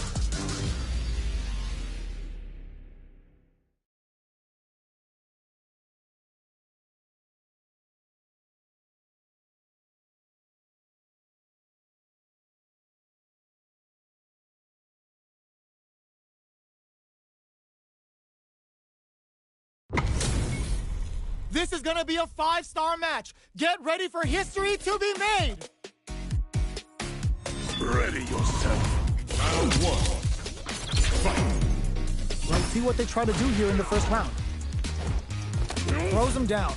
This is gonna be a 5-star match. Get ready for history to be made. Ready yourself. Round 1. Fight. Let's see what they try to do here in the first round. Throws him down.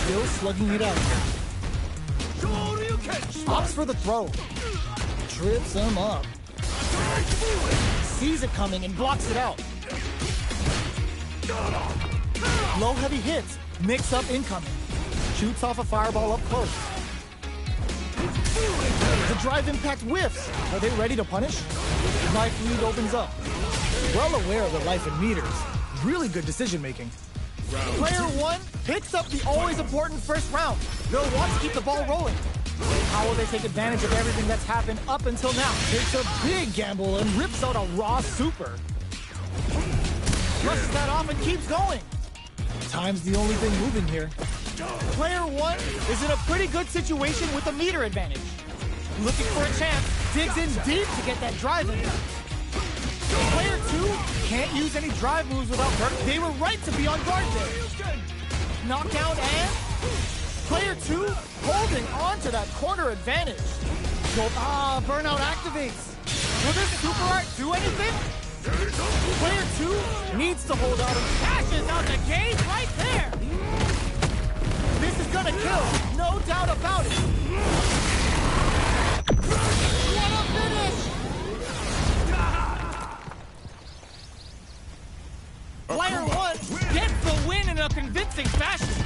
Still slugging it out. Opts for the throw. Trips him up. Sees it coming and blocks it out. Low heavy hits. Mix up incoming. Shoots off a fireball up close. The drive impact whiffs. Are they ready to punish? Life lead opens up. Well aware of the life in meters. Really good decision making. Player 1 picks up the always important first round. They'll want to keep the ball rolling. How will they take advantage of everything that's happened up until now? Takes a big gamble and rips out a raw super. Flushes that off and keeps going. Time's the only thing moving here. Player 1 is in a pretty good situation with a meter advantage. Looking for a chance, digs in deep to get that drive in. Player 2 can't use any drive moves without hurt. They were right to be on guard there. Knockdown and player 2 holding on to that corner advantage. Burnout activates. Will this super art do anything? Player 2 needs to hold out and cashes out the gate right there. This is gonna kill, no doubt about it. What a finish! Player 1 gets the win in a convincing fashion.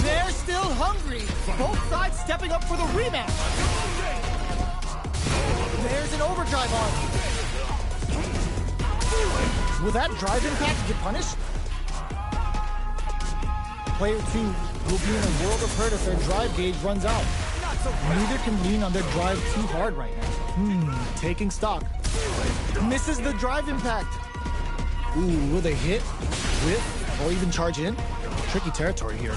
They're still hungry. Both sides stepping up for the rematch. There's an overdrive on. Will that drive impact get punished? Player 2 will be in a world of hurt if their drive gauge runs out. Neither can lean on their drive too hard right now. Taking stock. Misses the drive impact. Ooh, will they hit, whiff, or even charge in? Tricky territory here.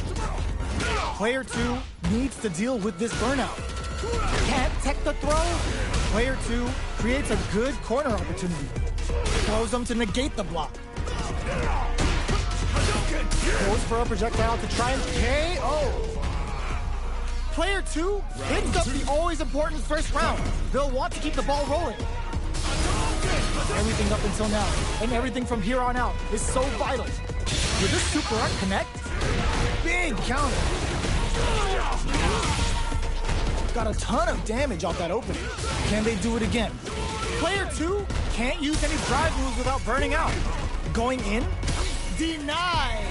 Player 2 needs to deal with this burnout. Can't tech the throw. Player 2 creates a good corner opportunity. Throws them to negate the block. Goes for a projectile to try and KO. Player 2 hits up the always important first round. They'll want to keep the ball rolling. Everything up until now, and everything from here on out, is so vital. Will this super art connect? Big counter. Got a ton of damage off that opening. Can they do it again? Player 2 can't use any drive moves without burning out. Going in? Denied.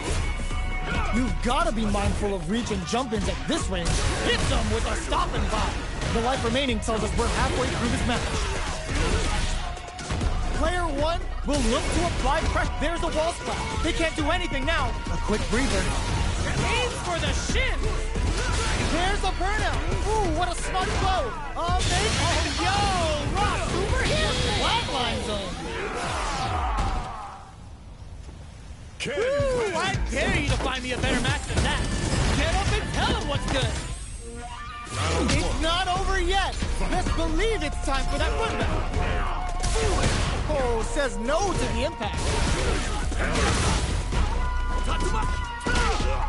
You've got to be mindful of reach and jump-ins at this range. Hit them with a stop and pop. The life remaining tells us we're halfway through this match. Player 1 will look to apply pressure. There's a wall splat. They can't do anything now. A quick breather. Aims for the shin. There's a burnout. Ooh, what a smart blow. Yo, Rock, super hit. Flatline zone. Ooh, I dare you to find me a better match than that. Get up and tell him what's good. It's not over yet. Best believe it's time for that runback. Oh, says no to the impact.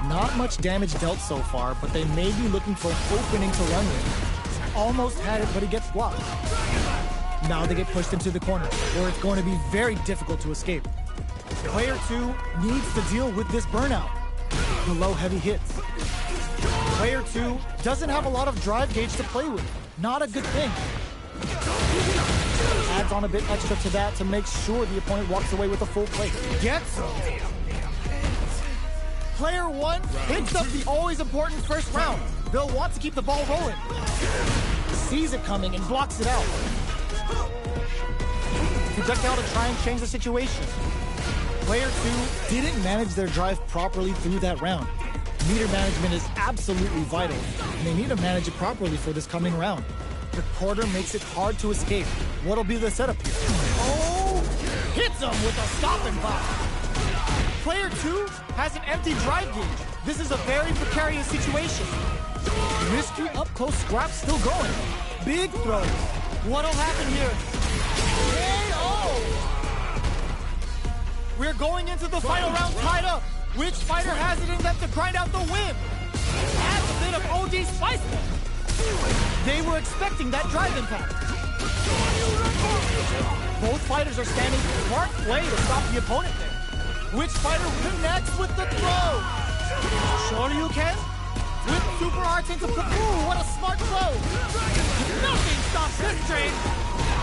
Not much damage dealt so far, but they may be looking for an opening to run with. Almost had it, but he gets blocked. Now they get pushed into the corner, where it's going to be very difficult to escape. Player 2 needs to deal with this burnout. The low heavy hits. Player 2 doesn't have a lot of drive gauge to play with. Not a good thing. Adds on a bit extra to that to make sure the opponent walks away with a full plate. Gets him. Player 1 picks up the always important first round. They'll want to keep the ball rolling. Sees it coming and blocks it out. Projectile to try and change the situation. Player 2 didn't manage their drive properly through that round. Meter management is absolutely vital, and they need to manage it properly for this coming round. The quarter makes it hard to escape. What'll be the setup here? Oh! Hits him with a stop and pop. Player 2 has an empty drive gauge. This is a very precarious situation. Risky up-close scrap still going. Big throws. What'll happen here? KO! We're going into the final round tied up. Which fighter has it in them to grind out the win? Adds a bit of OD spice there. They were expecting that drive impact. Both fighters are standing smart play to stop the opponent there. Which fighter connects with the throw? Sure you can? With super arts into... Ooh, what a smart throw! Nothing stops this train!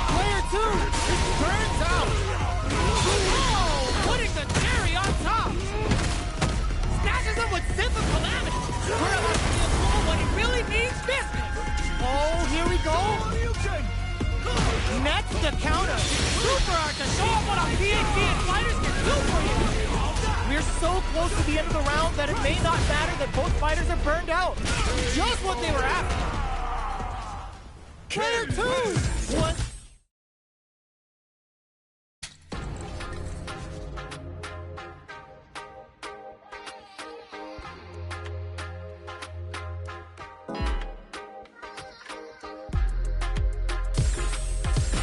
Player 2 turns out! Oh, putting the cherry on top! Snatches him with simple calamity! We're about to see a goal when he really means business! Oh, here we go! Nets the counter! super art to show off what a PhD and fighters can do for you! We're so close to the end of the round that it may not matter that both fighters are burned out. Just what they were after. Player 2! One.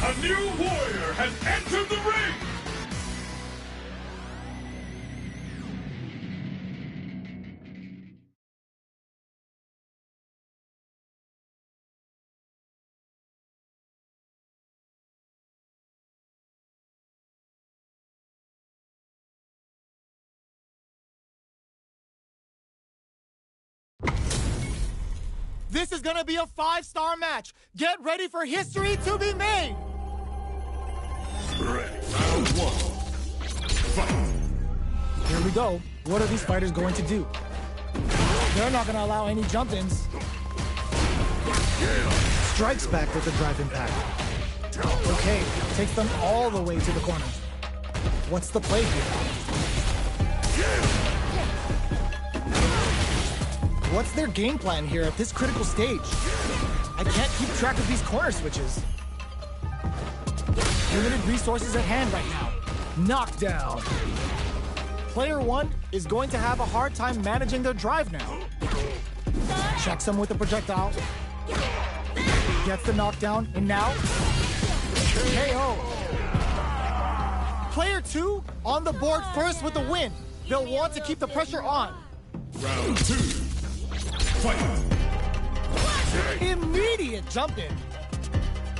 A new warrior has entered the ring! This is gonna be a 5-star match. Get ready for history to be made. Ready. Round 1. Fight. Here we go. What are these fighters going to do? They're not gonna allow any jump-ins. Strikes back with the drive impact. Okay, takes them all the way to the corner. What's the play here? What's their game plan here at this critical stage? I can't keep track of these corner switches. Limited resources at hand right now. Knockdown. Player 1 is going to have a hard time managing their drive now. Checks him with the projectile. Gets the knockdown, and now KO. Player 2 on the board first with the win. They'll want to keep the pressure on. Round 2. Fight. Immediate jump in.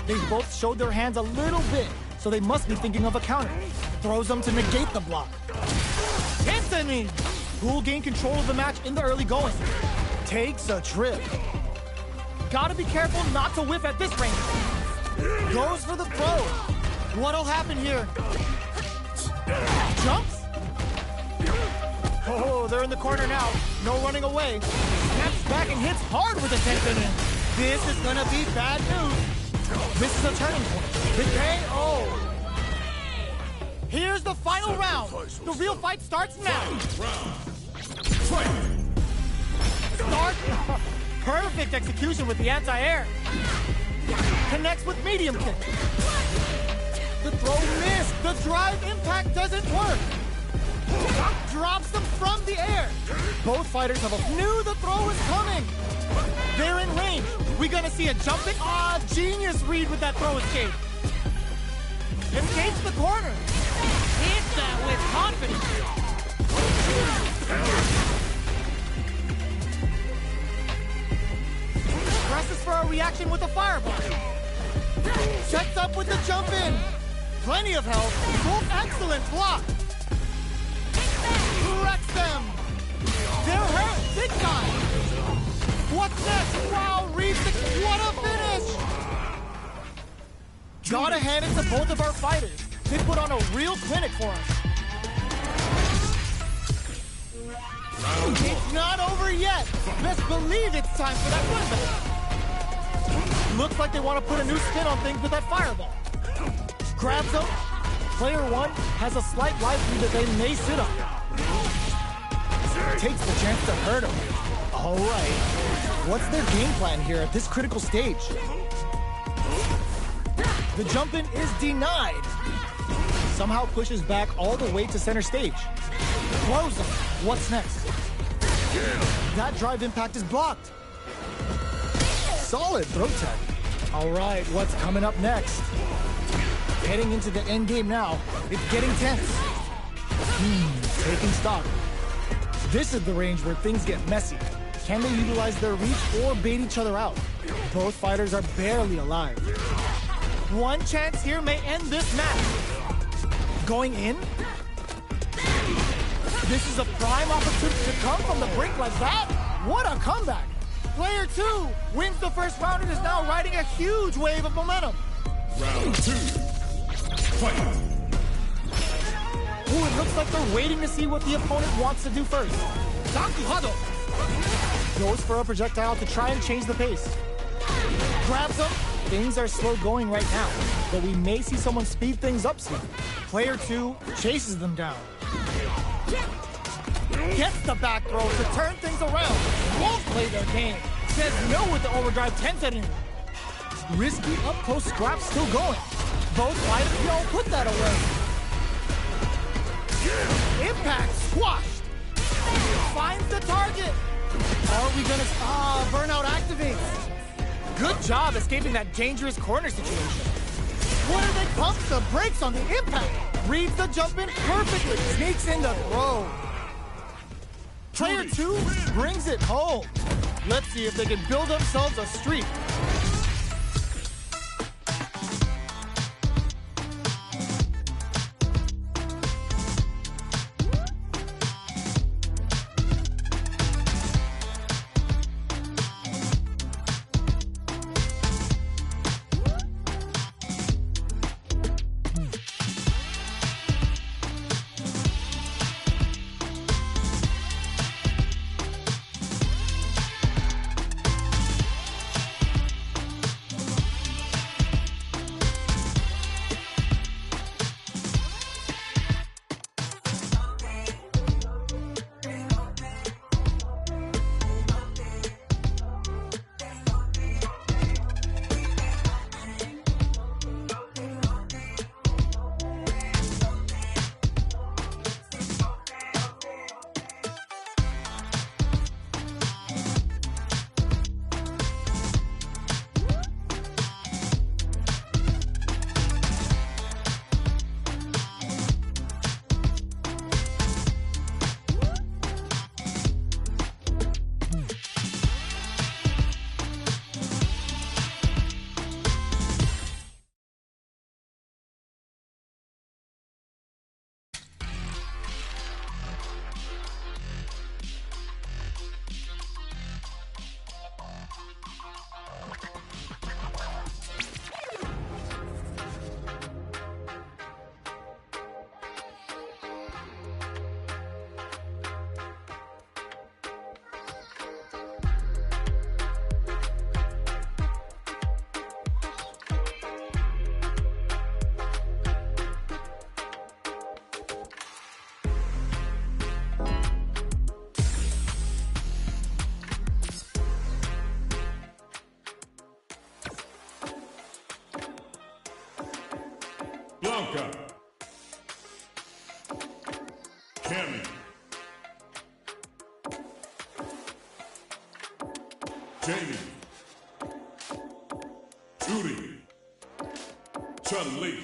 They both showed their hands a little bit, so they must be thinking of a counter. Throws them to negate the block. Anthony, who will gain control of the match in the early going. Takes a trip. Gotta be careful not to whiff at this range. Goes for the throw. What'll happen here? Jumps? Oh, they're in the corner now. No running away. Snaps back and hits hard with a 10-pin. This is gonna be bad news. This is a turning point. The KO. Here's the final round. The real fight starts now. Fight. Start. Perfect execution with the anti-air. Connects with medium kick. The throw missed. The drive impact doesn't work. Drops them from the air. Both fighters knew the throw was coming. They're in range. We gonna see a jumping? Genius read with that throw escape. Escapes the corner. Hits that with confidence. Presses for a reaction with a fireball. Sets up with the jump in. Plenty of health. Both excellent block. Wrecks them. They're hurt big time. What's next? Wow, reads the... What a finish! Gotta hand it to both of our fighters. They put on a real clinic for us. It's not over yet. Best believe it's time for that win. Looks like they want to put a new spin on things with that fireball. Grabs them. Player 1 has a slight life lead that they may sit on. Takes the chance to hurt him. All right. What's their game plan here at this critical stage? The jump-in is denied. Somehow pushes back all the way to center stage. Throws him. What's next? That drive impact is blocked. Solid throw tech. All right, what's coming up next? Heading into the end game now. It's getting tense. Taking stock. This is the range where things get messy. Can they utilize their reach or bait each other out? Both fighters are barely alive. One chance here may end this match. Going in? This is a prime opportunity to come from the brink like that? What a comeback! Player 2 wins the first round and is now riding a huge wave of momentum. Round 2. Fight. Ooh, it looks like they're waiting to see what the opponent wants to do first. Dakuhado goes for a projectile to try and change the pace. Grabs him. things are slow going right now, but we may see someone speed things up soon. Player 2 chases them down. Gets the back throw to turn things around. Won't play their game. Says no with the overdrive 10 setting. Risky up-close scrap still going. Both fighters don't put that away. Impact squashed. Finds the target. Are we gonna... Burnout activates. Good job escaping that dangerous corner situation. What do they pump the brakes on the impact? Reads the jump in perfectly. Sneaks in the throw. Player 2 brings it home. Let's see if they can build themselves a streak. Blanca. Cammy. Jamie. Judy. Chun-Li.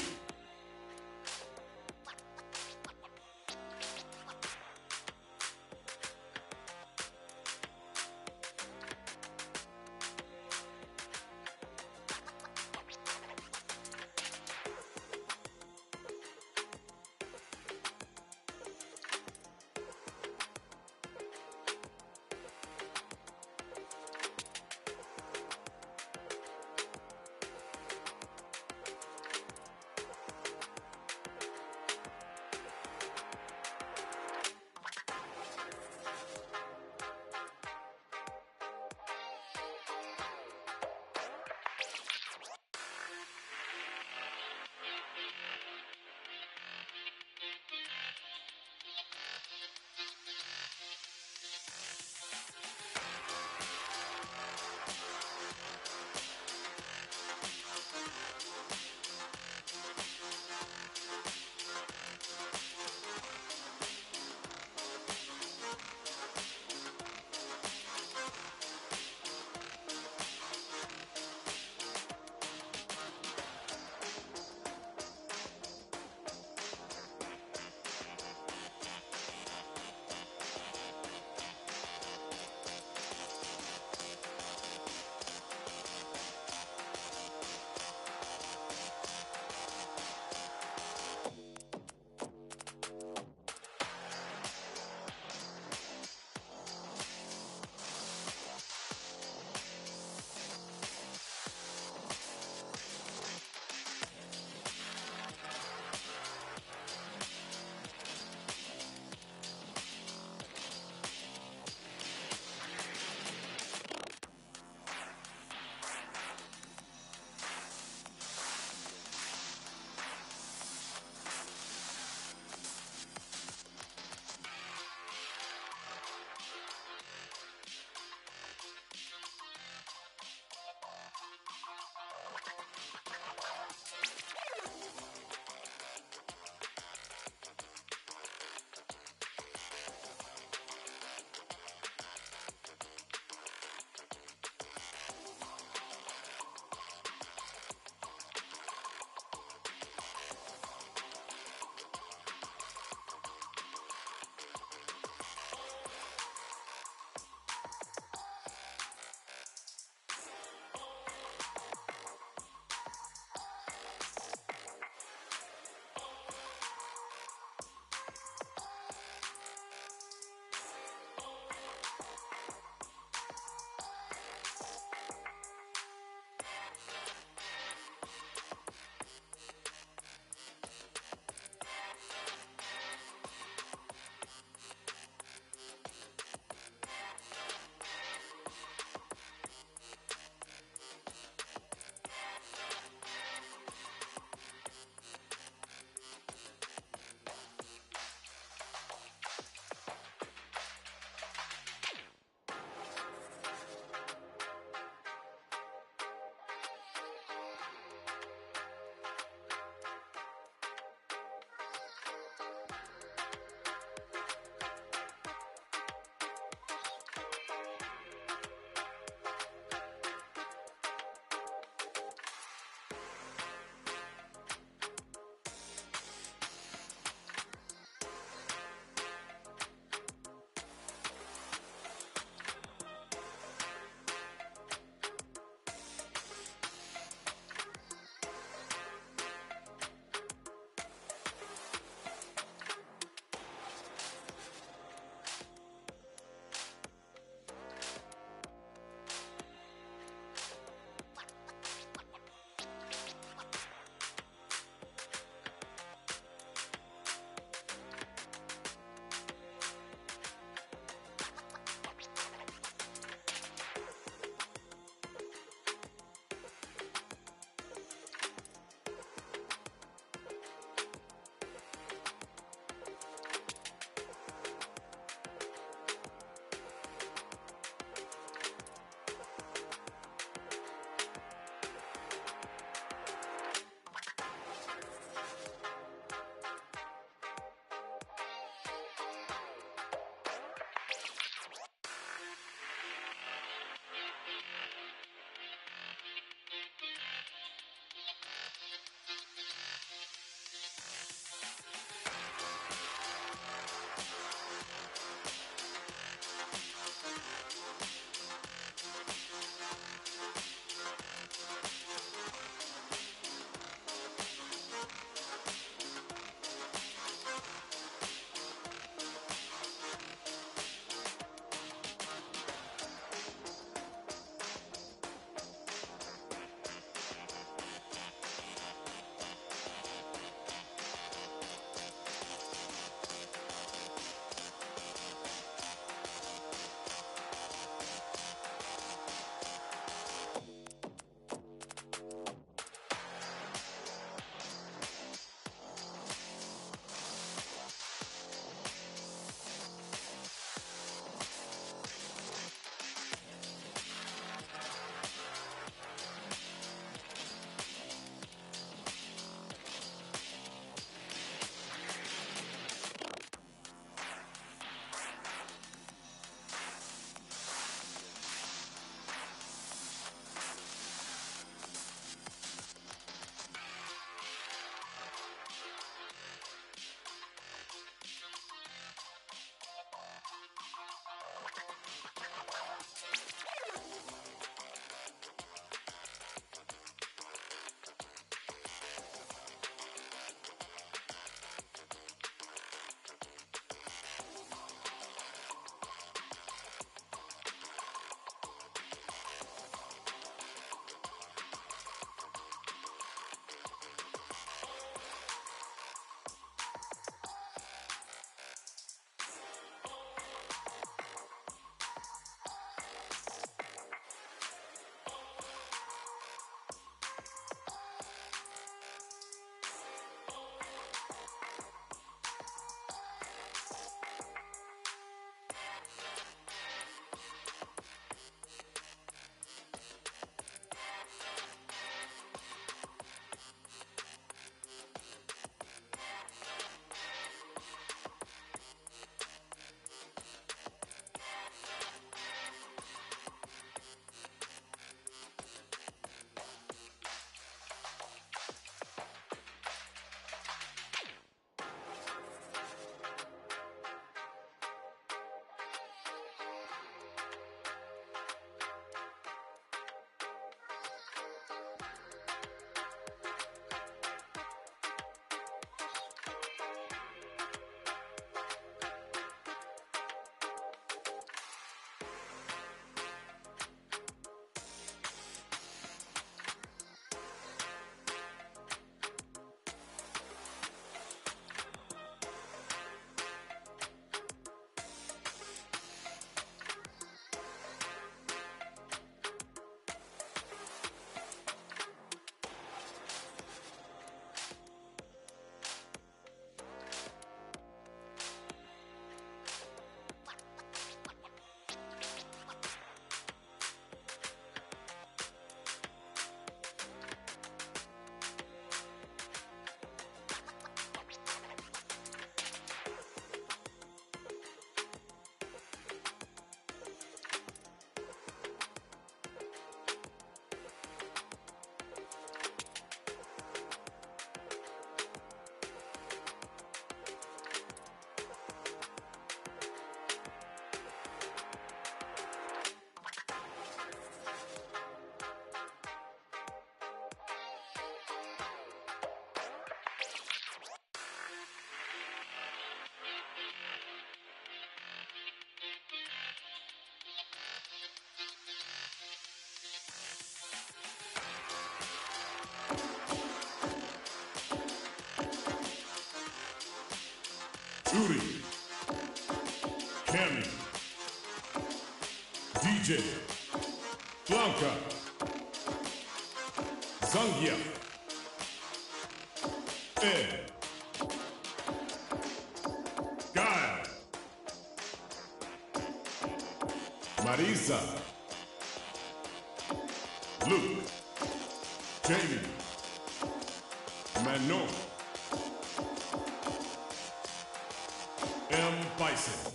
Uri, Cammy, DJ, Blanca, Zangia, Ed, Guile, Marisa, Luke, Jamie, Manon, M. Bison.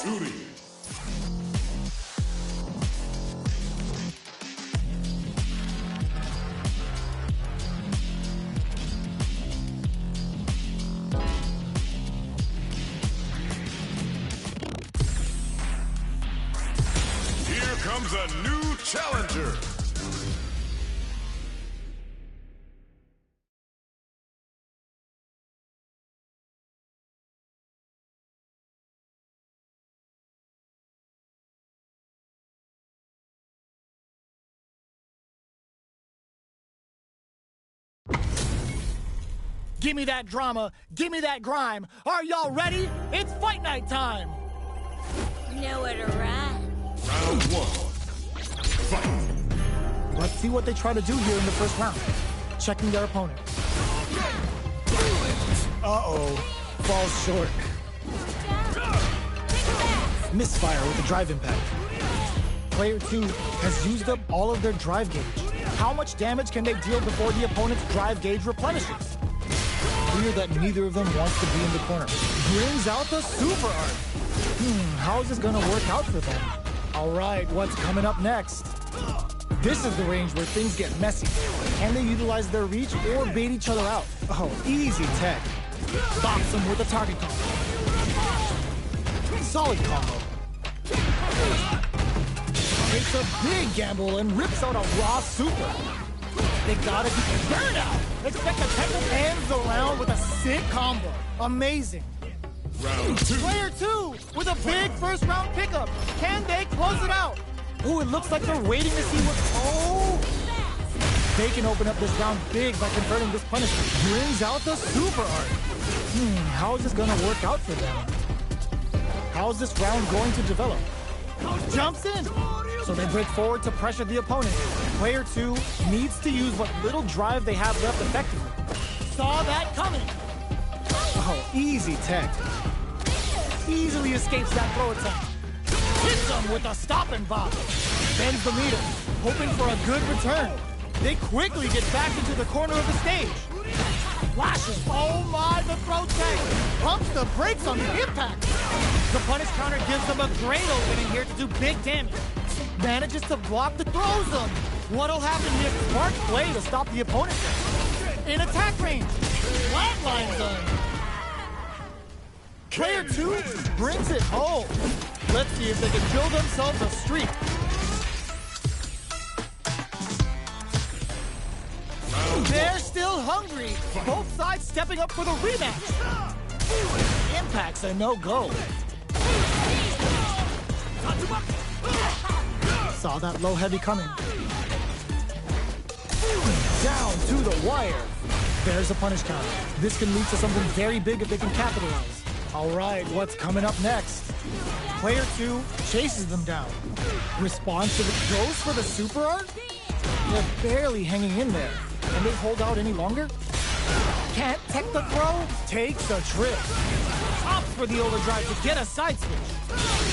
Uri. Here comes a new challenger. Give me that drama, give me that grime. Are y'all ready? It's fight night time. Nowhere to run. Round one. Fight. Let's see what they try to do here in the first round. Checking their opponent. Uh-oh, falls short. Misfire with the drive impact. Player 2 has used up all of their drive gauge. How much damage can they deal before the opponent's drive gauge replenishes? Clear that neither of them wants to be in the corner. Brings out the super art. How is this gonna work out for them? All right, what's coming up next? This is the range where things get messy. Can they utilize their reach or bait each other out? Oh, easy tech. Box them with a target combo. Solid combo. Takes a big gamble and rips out a raw super. They gotta be burnout. Expect a temple ends the round with a sick combo. Amazing. Round two. Player 2 with a big first round pickup. Can they close it out? Ooh, it looks like they're waiting to see what. Oh! They can open up this round big by converting this punishment. Brings out the super art. How is this gonna work out for them? How is this round going to develop? Jumps in. So they break forward to pressure the opponent. Player 2 needs to use what little drive they have left effectively. Saw that coming. Oh, easy tech. Easily escapes that throw attempt. Hits them with a stop and bop. Bends the meter, hoping for a good return. They quickly get back into the corner of the stage. Flashes. Oh my, the throw tech. Pumps the brakes on the impact. The punish counter gives them a great opening here to do big damage. Manages to block the throw zone. What'll happen if smart play to stop the opponent? In attack range. Flatline zone. Player 2 brings it home. Let's see if they can build themselves a streak. They're still hungry. Both sides stepping up for the rematch. Impact's a no-go. Saw that low heavy coming. Down to the wire. There's a punish counter. This can lead to something very big if they can capitalize. All right, what's coming up next? Player 2 chases them down. Responds to the goes for the super art? They're barely hanging in there. Can they hold out any longer? Can't tech the throw? Takes a trip. Opts for the overdrive to get a side switch.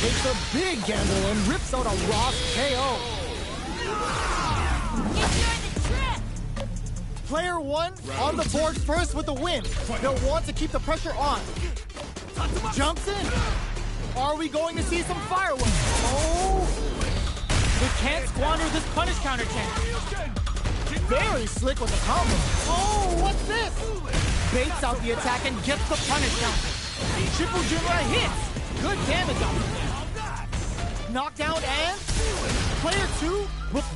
Takes a big gamble and rips out a raw KO. Player 1 on the board first with the win. They'll want to keep the pressure on. Jumps in. Are we going to see some fireworks? Oh! They can't squander this punish counter chance. Very slick with the combo. Oh, what's this? Baits out the attack and gets the punish counter. Triple Jimura hits. Good damage on him. Knockdown and player 2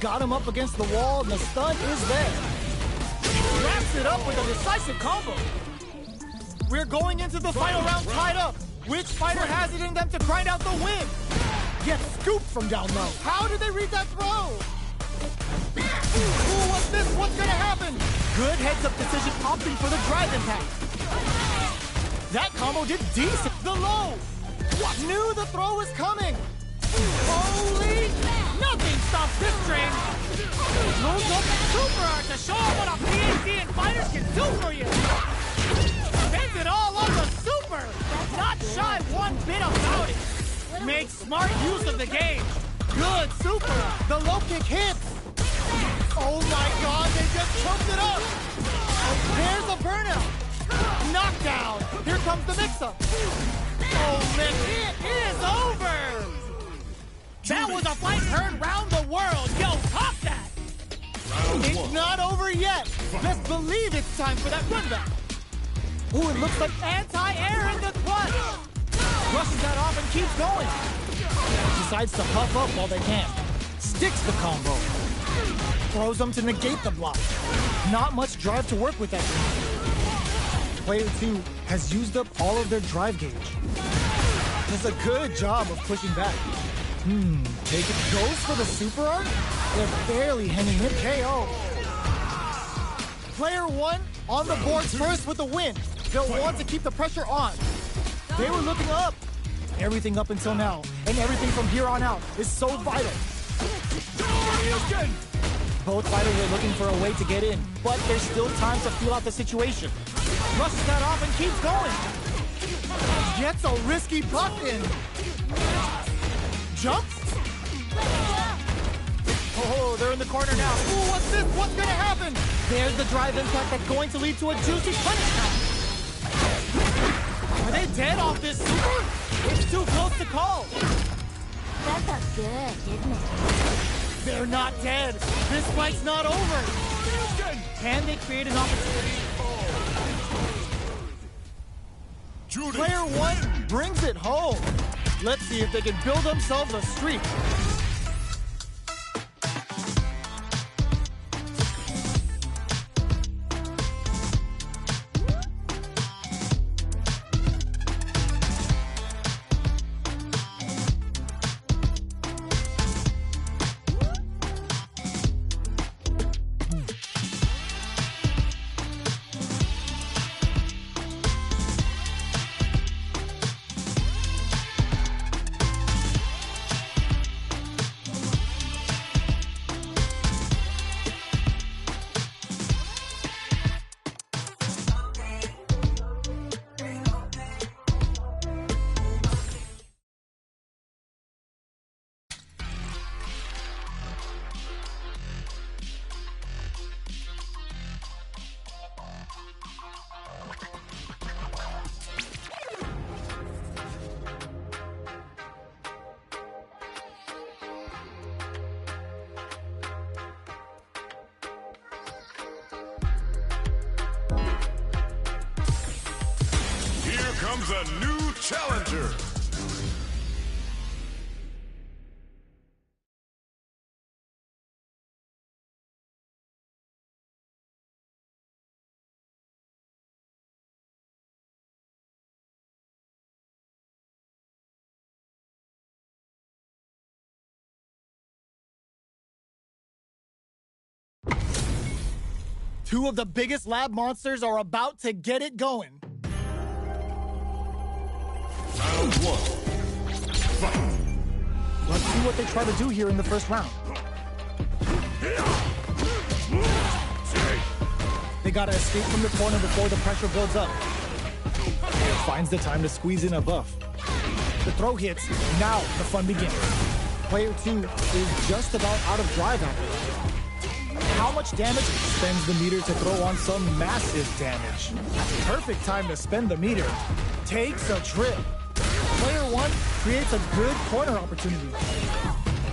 got him up against the wall and the stun is there. Wraps it up with a decisive combo. We're going into the final round tied up. Which fighter has it in them to grind out the win? Gets scooped from down low. How did they read that throw? Ooh, what's this? What's gonna happen? Good heads-up decision opting for the drive impact. That combo did decent. The low. What? Knew the throw was coming. Holy! Nothing stops this train. Throws up super art to show off what a PhD and fighters can do for you. Spends it all on the super. Not shy one bit about it. Makes smart use of the game. Good super. The low kick hits. Oh my God, they just choked it up. There's a burnout. Knockdown. Here comes the mix-up. Oh man, it is over. That was a fight heard round the world. Yo, pop that. It's not over yet. Best believe it's time for that run back. Ooh, it looks like anti-air in the clutch. Brushes that off and keeps going. Decides to puff up while they can. Sticks the combo. Throws them to negate the block. Not much drive to work with that game. Player 2 has used up all of their drive gauge. Does a good job of pushing back. Take it. Goes for the super art? They're barely hanging in. KO. Player 1 on the board first with the win. They'll want to keep the pressure on. They were looking up. Everything up until now, and everything from here on out, is so vital. Both fighters are looking for a way to get in, but there's still time to feel out the situation. Rushes that off and keeps going. Gets a risky puff in. Jumps. Oh, they're in the corner now. Ooh, what's this? What's gonna happen? There's the drive impact that's going to lead to a juicy punish count. Are they dead off this super? It's too close to call. That felt good, didn't it? They're not dead. This fight's not over. Can they create an opportunity? Player 1 brings it home. Let's see if they can build themselves a streak. Comes a new challenger. Two of the biggest lab monsters are about to get it going. Round 1. Fight. Let's see what they try to do here in the first round. They gotta escape from the corner before the pressure builds up. Finds the time to squeeze in a buff. The throw hits, now the fun begins. Player 2 is just about out of drive after that. How much damage? Spends the meter to throw on some massive damage. Perfect time to spend the meter. Takes a trip. Player 1 creates a good corner opportunity.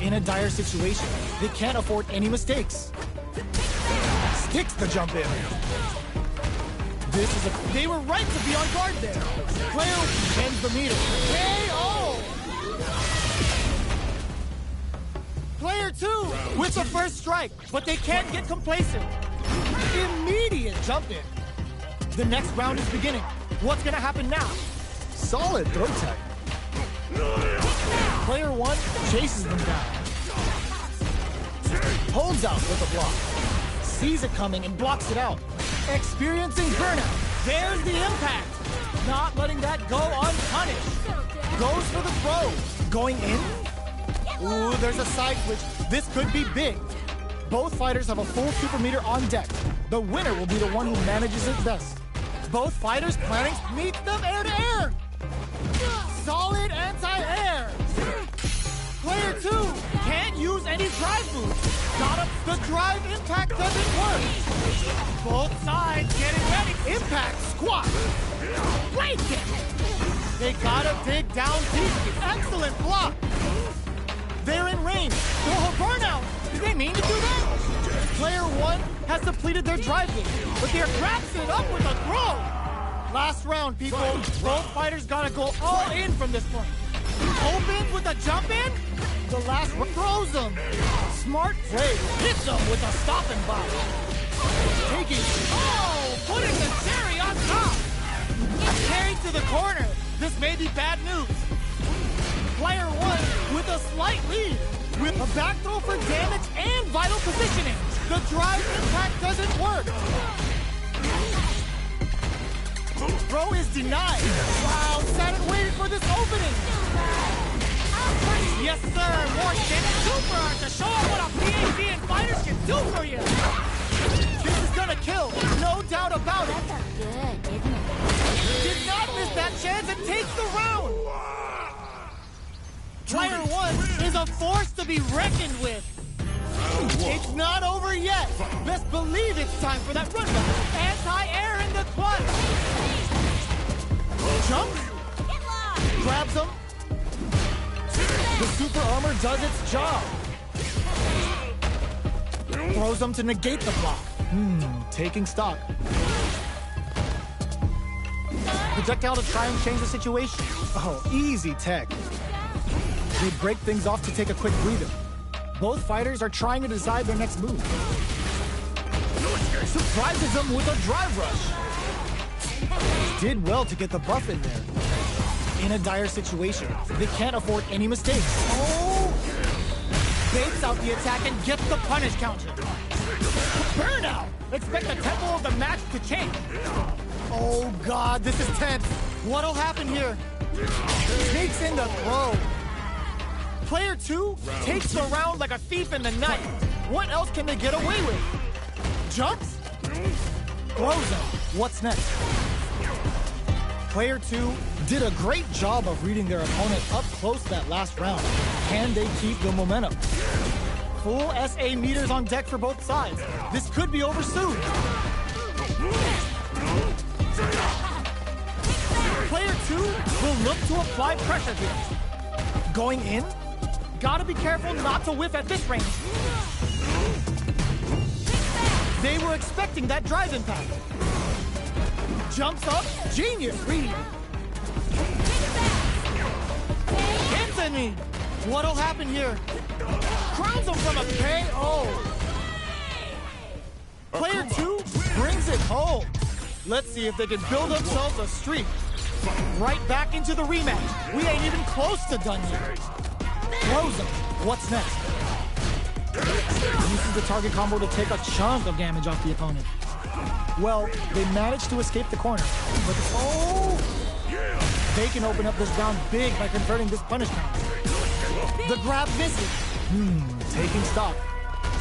In a dire situation, they can't afford any mistakes. Sticks the jump in. They were right to be on guard there. Player bends the meter. KO! Player 2 with the first strike, but they can't get complacent. Immediate jump in. The next round is beginning. What's gonna happen now? Solid throw tech. Player 1 chases them down. Holds out with a block. Sees it coming and blocks it out. Experiencing burnout. There's the impact. Not letting that go unpunished. Goes for the throw. Going in? Ooh, there's a side switch. This could be big. Both fighters have a full super meter on deck. The winner will be the one who manages it best. Both fighters planning meets them air to air. Solid anti-air. Player 2 can't use any drive moves. Got up. The drive impact doesn't work. Both sides getting ready. Impact squat. Break it. They gotta dig down deep. Excellent block. They're in range. Oh, burnout. Did they mean to do that? Player 1 has depleted their drive game, but they're wraps it up with a throw. Last round, people. Both fighters gotta go all in from this point. Opens with a jump in. The last throws him. Smart play. Hits him with a stop and block. Taking. Oh, putting the cherry on top. Carried to the corner. This may be bad news. Player 1 with a slight lead. With a back throw for damage and vital positioning. The drive impact doesn't work. Throw is denied. Wow, sat and waited for this opening. Yes, sir. More shit. Super art to show up what a PhD and fighters can do for you. This is gonna kill. No doubt about it. That felt good, didn't it? Did not miss that chance and takes the round. Player 1 is a force to be reckoned with. It's not over yet. Best believe it's time for that run back. Anti-air in the clutch. Jumps. Grabs him. The super armor does its job. Throws him to negate the block. Taking stock. Projectile to try and change the situation. Oh, easy tech. They break things off to take a quick breather. Both fighters are trying to decide their next move. Surprises them with a drive rush. Did well to get the buff in there. In a dire situation, they can't afford any mistakes. Oh! Baits out the attack and gets the punish counter. Burnout! Expect the tempo of the match to change. Oh God, this is tense. What'll happen here? Takes in the throw. Player 2 takes the round like a thief in the night. What else can they get away with? Jumps? Throws him. What's next? Player 2 did a great job of reading their opponent up close that last round. Can they keep the momentum? Full SA meters on deck for both sides. This could be over soon. Player 2 will look to apply pressure here. Going in? Gotta be careful not to whiff at this range. They were expecting that drive impact. Jumps up. Genius read. Anthony! What'll happen here? Crowns him from a KO. Player 2 brings it home. Let's see if they can build themselves a streak. Right back into the rematch. We ain't even close to done yet. Throws him. What's next? Uses the target combo to take a chunk of damage off the opponent. Well, they managed to escape the corner. But they can open up this round big by converting this punish count. The grab misses. Taking stock.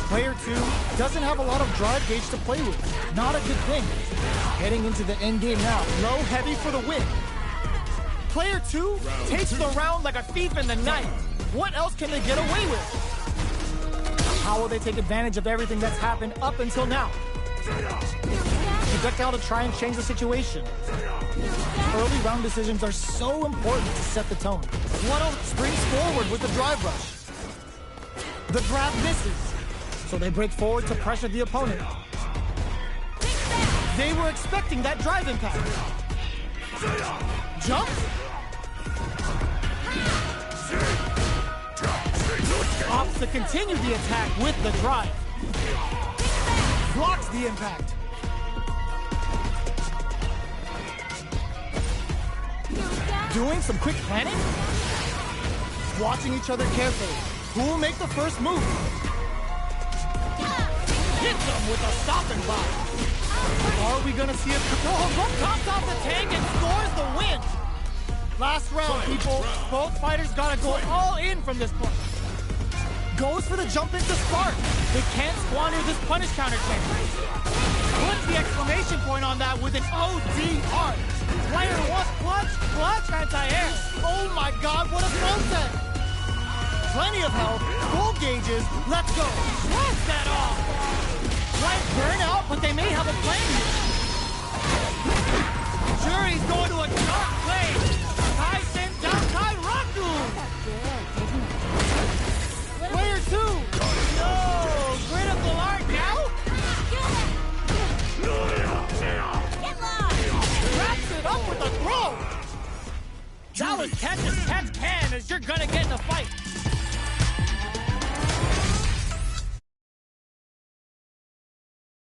Player 2 doesn't have a lot of drive gauge to play with. Not a good thing. Heading into the end game now. Low heavy for the win. Player 2 takes the round like a thief in the night. What else can they get away with? How will they take advantage of everything that's happened up until now? Projectile to try and change the situation. Early round decisions are so important to set the tone. Waddle springs forward with the drive rush. The grab misses, so they break forward to pressure the opponent. They were expecting that drive impact. Jumps? Opts to continue the attack with the drive. Blocks the impact. Doing some quick planning? Watching each other carefully. Who will make the first move? hits him with a stopping block. Are we gonna see a Hook tops off the tank and scores the win? Last round, people. Both fighters gotta go all in from this point. Goes for the jump into Spark. They can't squander this punish counter chain. Puts the exclamation point on that with an ODR. Player wants clutch anti-air. Oh my god, what a throw set. Plenty of health, full gauges, let's go. Shrug that off. Right burn out, but they may have a plan here. Shuri's going to a dark place. Tyson down Raku. Player 2! No! Critical art now? Wraps it up with a throw! That was catch as catch can as you're gonna get in a fight.